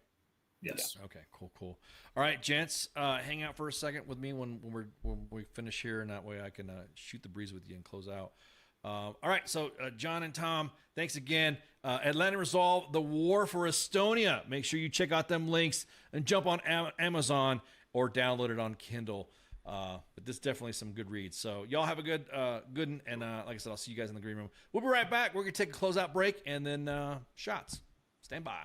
Yes. Yeah. Okay, cool. All right, gents, hang out for a second with me when we finish here, and that way I can shoot the breeze with you and close out. All right, so John and Tom, thanks again. Atlanta Resolve, The War for Estonia. Make sure you check out them links and jump on Amazon or download it on Kindle. But this is definitely some good reads. So y'all have a good one, and like I said, I'll see you guys in the green room. We'll be right back. We're going to take a closeout break and then shots. Stand by.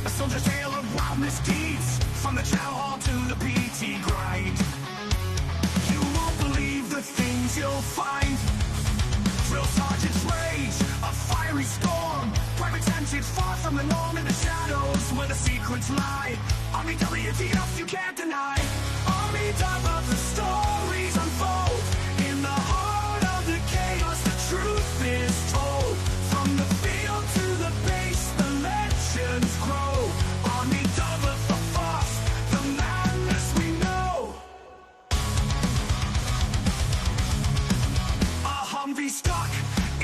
A soldier's tale of wild misdeeds, from the chow hall to the PT grind. You won't believe the things you'll find. Drill sergeant's rage, a fiery storm, private from the norm in the shadows where the secrets lie. Army WTF, you can't deny. Army of the stories unfold. In the heart of the chaos, the truth is told. From the field to the base, the legends grow. Army of the force, the madness we know. A Humvee stuck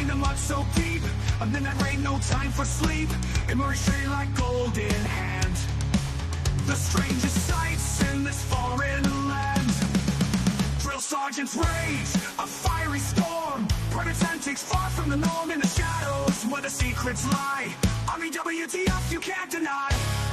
in the mud so deep. A midnight rain, no time for sleep. Emerge straight like gold in hand. The strangest sights in this foreign land. Drill sergeants rage, a fiery storm. Private antics far from the norm in the shadows where the secrets lie. Army WTF, you can't deny.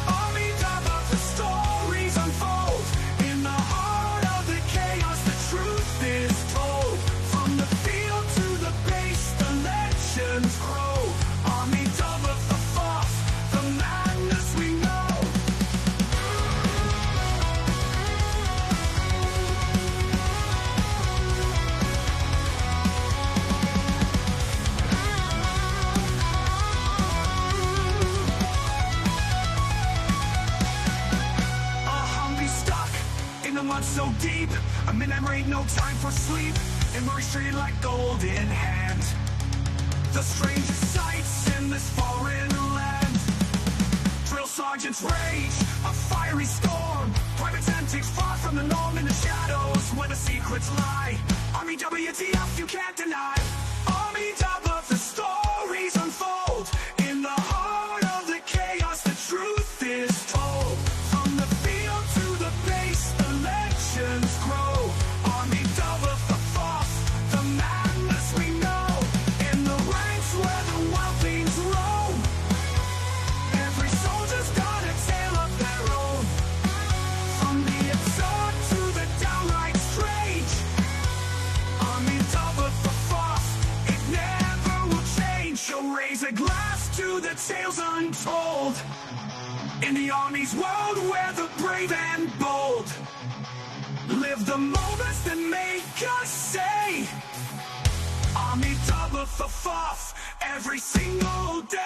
Army of the stories unfold. In the heart of the chaos, the truth is told. From the field to the base, the legends grow. Army of the force, the madness we know. The mud so deep, a midnight rain, no time for sleep. Emerge straight like gold in hand. The strangest sights in this foreign land. Drill sergeants rage, a fiery storm. Private antics far from the norm in the shadows where the secrets lie. Army WTF, you can't deny. Army of the stories unfold. In the heart of the chaos, the truth is told. From the field to the base, the legends grow. Army of the force, the madness we know. In the ranks where the wild things roam. Every soldier's got a tale of their own. From the absurd to the downright strange. Army of the force, it never will change. So raise a glass to the tales untold. In the Army's world, where the brave and bold live the moments that make us say, Army of the force, every single day.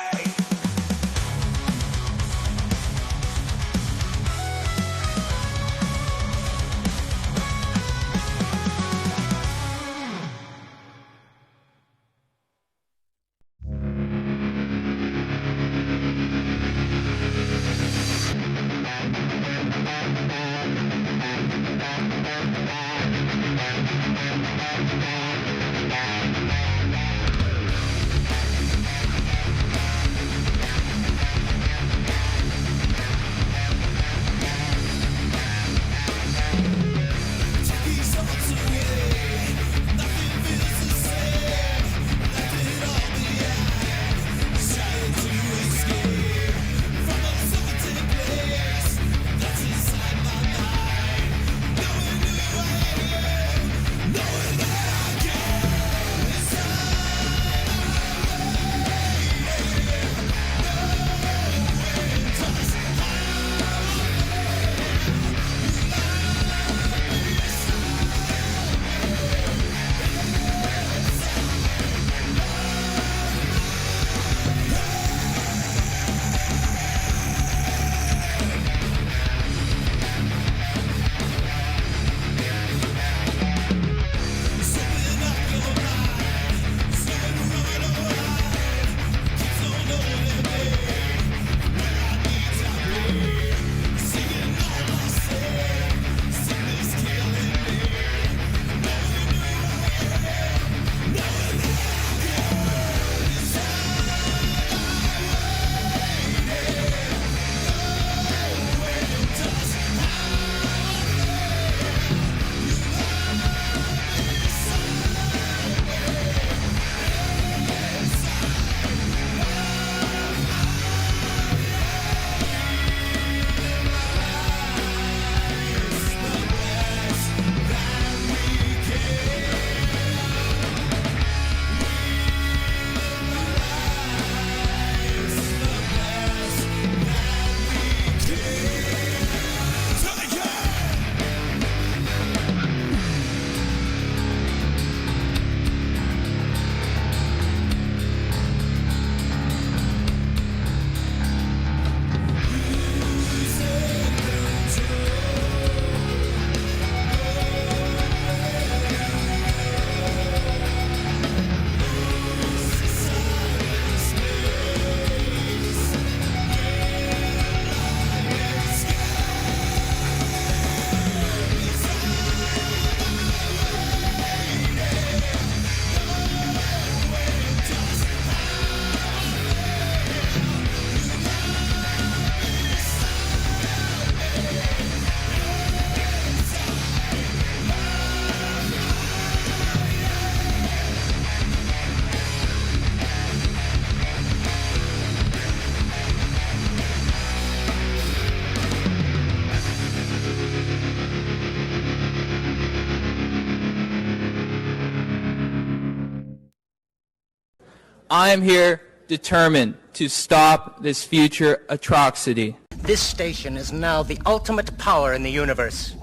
I am here determined to stop this future atrocity. This station is now the ultimate power in the universe.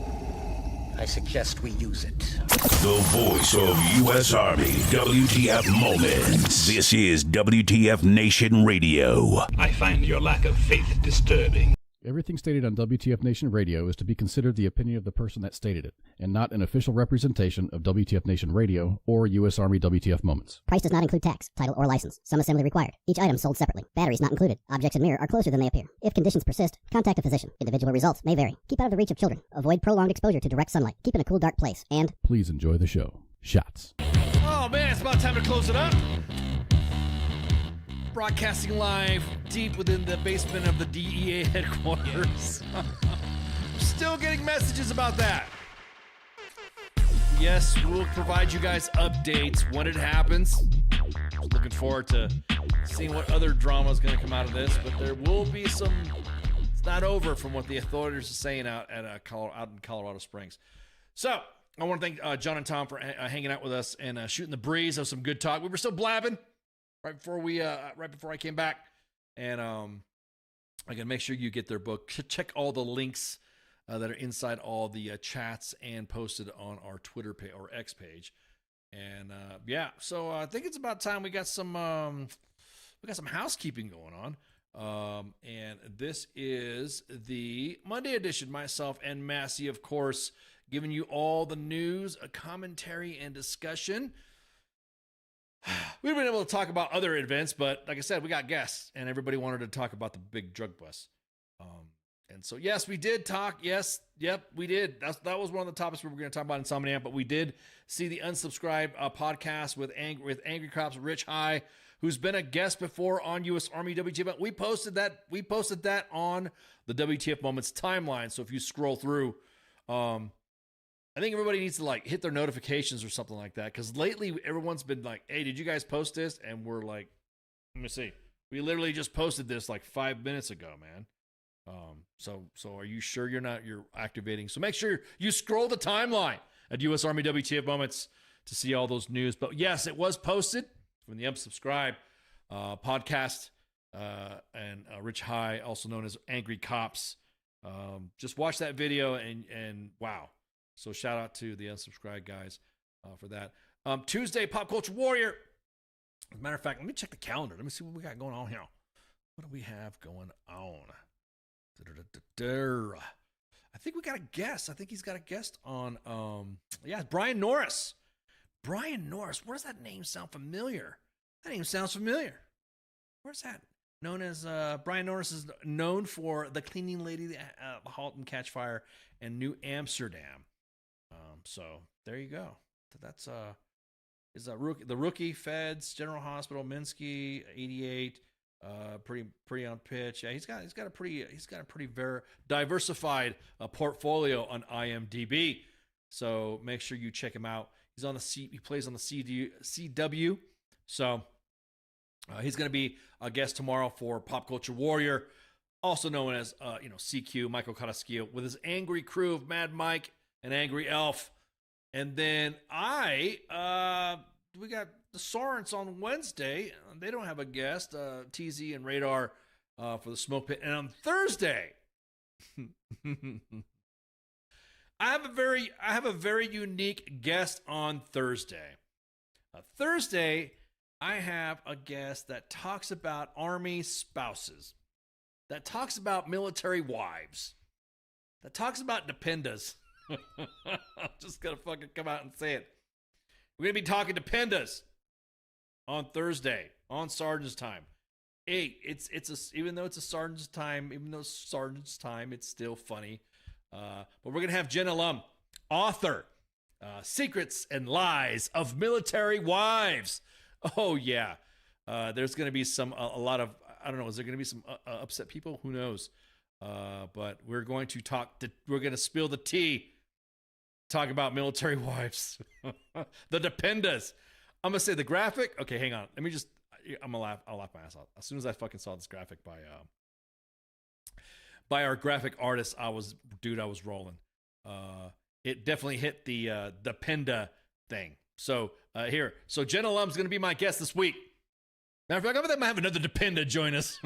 I suggest we use it. The voice of U.S. Army, WTF Moments. This is WTF Nation Radio. I find your lack of faith disturbing. Everything stated on WTF Nation Radio is to be considered the opinion of the person that stated it, and not an official representation of WTF Nation Radio or U.S. Army WTF Moments. Price does not include tax, title, or license. Some assembly required. Each item sold separately. Batteries not included. Objects in mirror are closer than they appear. If conditions persist, contact a physician. Individual results may vary. Keep out of the reach of children. Avoid prolonged exposure to direct sunlight. Keep in a cool, dark place. And please enjoy the show. Shots. Oh man, it's about time to close it up. Broadcasting live deep within the basement of the DEA headquarters. Still getting messages about that. Yes, we'll provide you guys updates when it happens. Looking forward to seeing what other drama is going to come out of this, but there will be some. It's not over from what the authorities are saying out at out in Colorado Springs. So I want to thank John and Tom for hanging out with us and shooting the breeze. That was some good talk. We were still blabbing right before I came back, and again, make sure you get their book. Check all the links that are inside all the chats and posted on our Twitter page or X page. And yeah, so I think it's about time we got some housekeeping going on. And this is the Monday edition. Myself and Massey, of course, giving you all the news, a commentary, and discussion. We've been able to talk about other events, but like I said, we got guests, and everybody wanted to talk about the big drug bust. And so, yes, we did talk. Yes, yep, we did. That was one of the topics we were going to talk about in Insomniac, but we did see the Unsubscribe podcast with Angry Cops Rich High, who's been a guest before on U.S. Army WTF. We posted that on the WTF Moments timeline. So if you scroll through, I think everybody needs to like hit their notifications or something like that. Because lately everyone's been like, "Hey, did you guys post this?" And we're like, "Let me see. We literally just posted this like 5 minutes ago, man." So are you sure you're activating? So make sure you scroll the timeline at U.S. Army WTF Moments to see all those news. But yes, it was posted from the Unsubscribe podcast and Rich High, also known as Angry Cops. Just watch that video and wow. So shout out to the Unsubscribe guys for that. Tuesday, Pop Culture Warrior. As a matter of fact, let me check the calendar. Let me see what we got going on here. What do we have going on? I think we got a guest. I think he's got a guest on. Brian Norris. Brian Norris. Where does that name sound familiar? That name sounds familiar. Where's that? Known as Brian Norris is known for The Cleaning Lady, the Halt and Catch Fire, and New Amsterdam. So there you go. That's is the Rookie, Feds, General Hospital, Minsky, 88. Pretty on pitch. Yeah, he's got a pretty very diversified portfolio on IMDb. So make sure you check him out. He plays on the CW. So he's going to be a guest tomorrow for Pop Culture Warrior, also known as CQ, Michael Carrasquillo, with his angry crew of Mad Mike and Angry Elf. And then we got the Sorens on Wednesday. They don't have a guest. TZ and Radar for the Smoke Pit. And on Thursday, I have a very unique guest on Thursday. Thursday, I have a guest that talks about Army spouses, that talks about military wives, that talks about dependas. I'm just gonna fucking come out and say it. We're gonna be talking dependas on Thursday on Sergeant's Time. Even though it's Sergeant's Time, it's still funny. But we're gonna have Jenna Lum, author, Secrets and Lies of Military Wives. Oh yeah, there's gonna be a lot of I don't know. Is there gonna be some upset people? Who knows? But we're going to talk. We're gonna spill the tea. Talk about military wives, the dependas. I'm gonna say the graphic. Okay, hang on. Let me just. I'm gonna laugh. I'll laugh my ass off as soon as I fucking saw this graphic by our graphic artist. I was rolling. It definitely hit the penda thing. So here, Jenna Lum's gonna be my guest this week. Matter of fact, I'm gonna have another Dependa join us.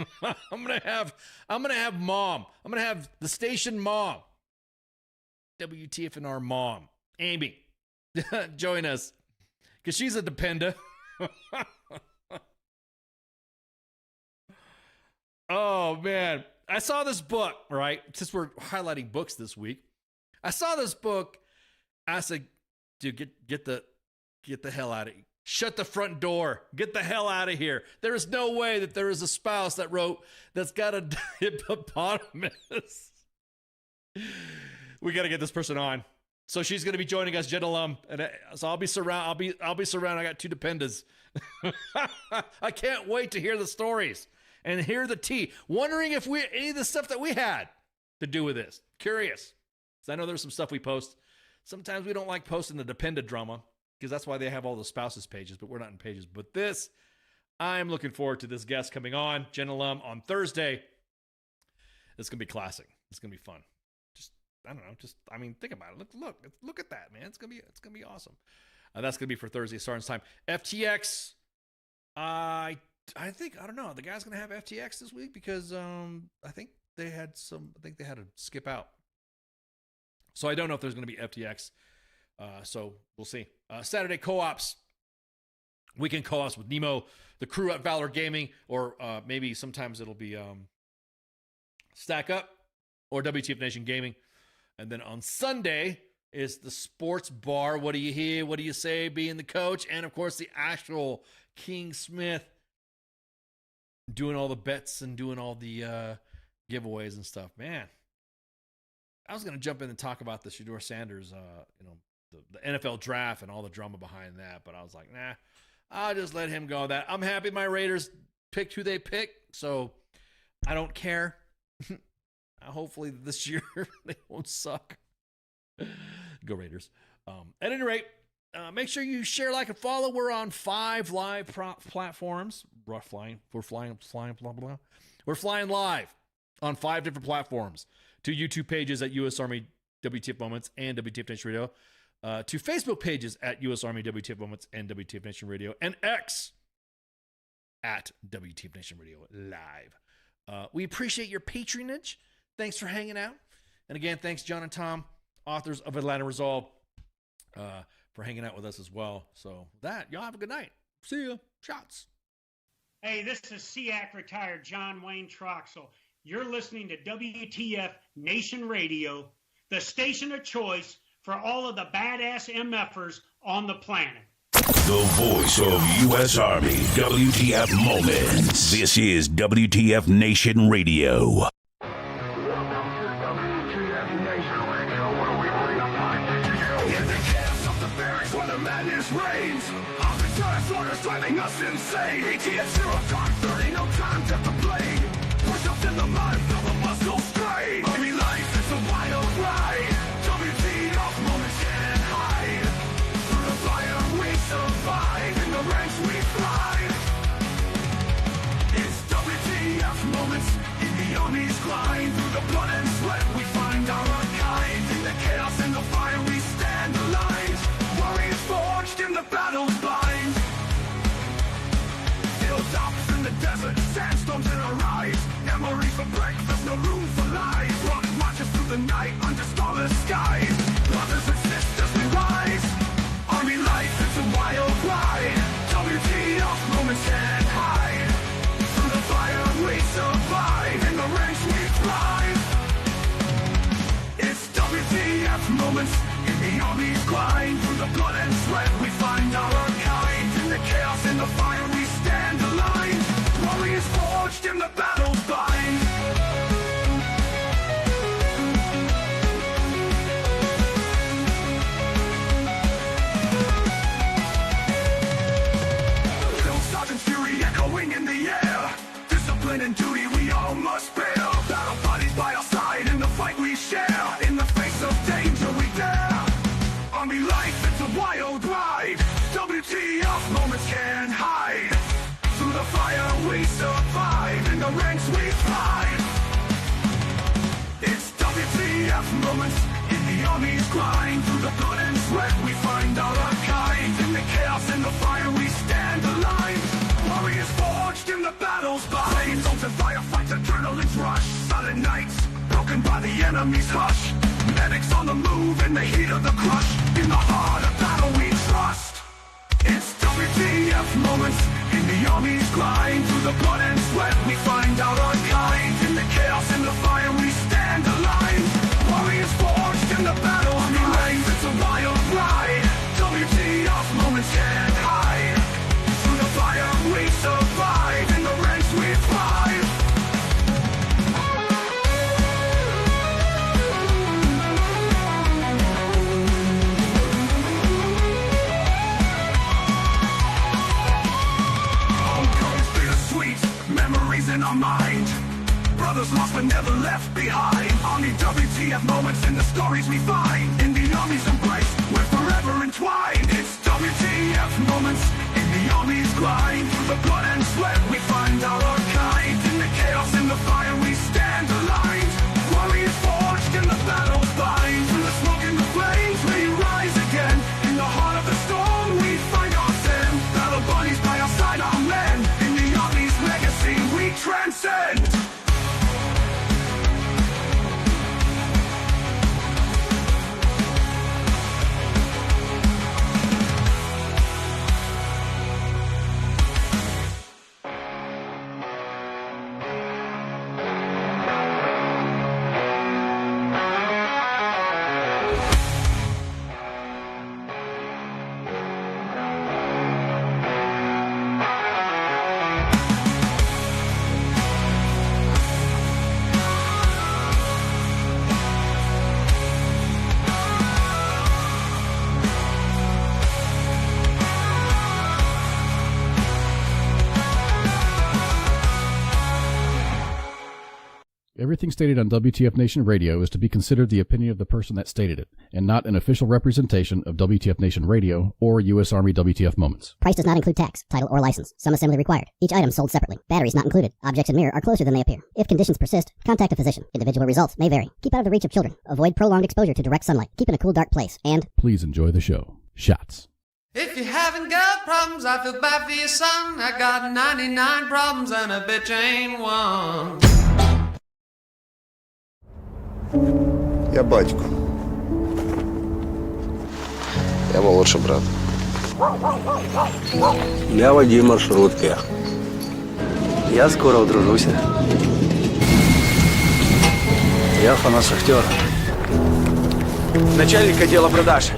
I'm gonna have mom. I'm gonna have the station mom, WTF&R mom, Amy, join us because she's a Dependa. Oh man, I saw this book. Right, since we're highlighting books this week, I saw this book. I said, dude, get the hell out of here. Shut the front door. Get the hell out of here. There is no way that there is a spouse that's got a hippopotamus. We got to get this person on. So she's going to be joining us, Jen Alum, and so I'll be surrounded. I got 2 Dependas. I can't wait to hear the stories and hear the tea. Wondering if any of the stuff that we had to do with this. Curious. Because I know there's some stuff we post. Sometimes we don't like posting the Dependa drama, because that's why they have all the spouses pages, but we're not in pages. But this, I'm looking forward to this guest coming on, Jen Alum, on Thursday. It's going to be classic. It's going to be fun. Think about it. Look at that, man. It's going to be awesome. That's going to be for Thursday starting time. FTX, I don't know. The guy's going to have FTX this week because I think they had to skip out. So I don't know if there's going to be FTX. So we'll see. Saturday co-ops, weekend co-ops with Nemo, the crew at Valor Gaming, or maybe sometimes it'll be Stack Up or WTF Nation Gaming. And then on Sunday is the sports bar. What do you hear? What do you say? Being the coach. And of course, the actual King Smith doing all the bets and doing all the giveaways and stuff. Man, I was going to jump in and talk about the Shedeur Sanders, the NFL draft and all the drama behind that, but I was like, nah, I'll just let him go. That I'm happy my Raiders picked who they picked, so I don't care. Hopefully this year they won't suck. Go Raiders. At any rate, make sure you share, like, and follow. We're on 5 live platforms. We're flying, blah, blah. We're flying live on 5 different platforms. 2 YouTube pages at U.S. Army WTF Moments and WTF Nation Radio. 2 Facebook pages at U.S. Army WTF Moments and WTF Nation Radio. And X at WTF Nation Radio Live. We appreciate your patronage. Thanks for hanging out. And again, thanks, John and Tom, authors of Atlanta Resolve, for hanging out with us as well. So that, y'all have a good night. See ya. Shots. Hey, this is SEAC retired John Wayne Troxel. You're listening to WTF Nation Radio, the station of choice for all of the badass MFers on the planet. The voice of U.S. Army, WTF Moments. This is WTF Nation Radio. Reigns. Officers orders driving us insane. ATF 0-30, no time to complain. Push up in the mud, feel the muscle strain. Army life is a wild ride. WTF moments can't hide. Through the fire we survive. In the ranks we thrive. It's WTF moments in the Army's grind. Through the blood and sweat we find our kind. In the chaos and the fire we stand aligned. Warriors forged in the battle's bind. Hilltops in the desert, sandstorms in our eyes. Memories for breakfast, no room for lies. Rocket marches through the night under starless skies. Brothers and sisters, we rise. Army life is a wild ride. WTF moments can't hide. Through the fire we survive. In the ranks we thrive. It's WTF moments in the Army's grind. Through the blood and sweat we find our kind. In the chaos and the fire we stand aligned. Warriors forged in the battle's bind. Drill sergeant fury echoing in the air. Discipline and duty we all must bear. Battle bodies by our side in the fight we share. In the face of danger we dare. Army life, it's a wild ride. WTF moments can't hide. Through the fire we survive. In the ranks we thrive. It's WTF moments in the Army's grind. Through the blood and sweat we find our kind. In the chaos and the fire we stand aligned. Warriors forged forged in the battle's bind. Souls and firefights, adrenaline's rush. Silent nights, broken by the enemy's hush. Medics on the move in the heat of the crush. In the heart of battle we trust. It's WTF moments in the army's grind. Through the blood and sweat we find out our kind. In the chaos and the fire we stand aligned. Warriors forged in the battle lines. It's a wild ride. WTF moments can't hide. Through the fire we survive. In the ranks we thrive. Homecoming's bittersweet, memories in our mind. Brothers lost but never left behind. Army WTF moments in the stories we find. In the Army's embrace, we're forever entwined. It's WTF moments in the Army's grind. Through the blood and sweat we find out our kind. In the chaos and the fire we stand aligned. Warriors forged in the battle's bind. Through the smoke and the flames we rise again. In the heart of the storm we find our zen. Battle buddies by our side, our men. In the Army's legacy we transcend. Everything stated on WTF Nation Radio is to be considered the opinion of the person that stated it, and not an official representation of WTF Nation Radio or U.S. Army WTF Moments. Price does not include tax, title, or license. Some assembly required. Each item sold separately. Batteries not included. Objects in mirror are closer than they appear. If conditions persist, contact a physician. Individual results may vary. Keep out of the reach of children. Avoid prolonged exposure to direct sunlight. Keep in a cool, dark place. And Please enjoy the show. Shots. If you haven't got problems, I feel bad for your son. I got 99 problems and a bitch ain't one. Я батько. Я молодший брат. Я водій маршрутки. Я скоро одружуся. Я фанат шахтера. Начальник отдела продаж.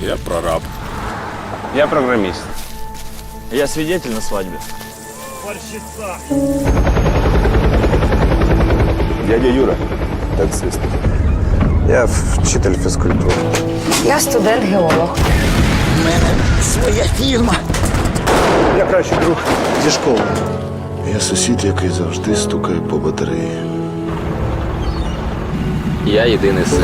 Я прораб. Я программист. Я свидетель на свадьбе. Дядя Юра, таксист. Я вчитель фізкультури. Я студент-геолог. У мене своя фірма. Я кращий друг зі школи. Я сусід, який завжди стукає по батареї. Я єдиний син.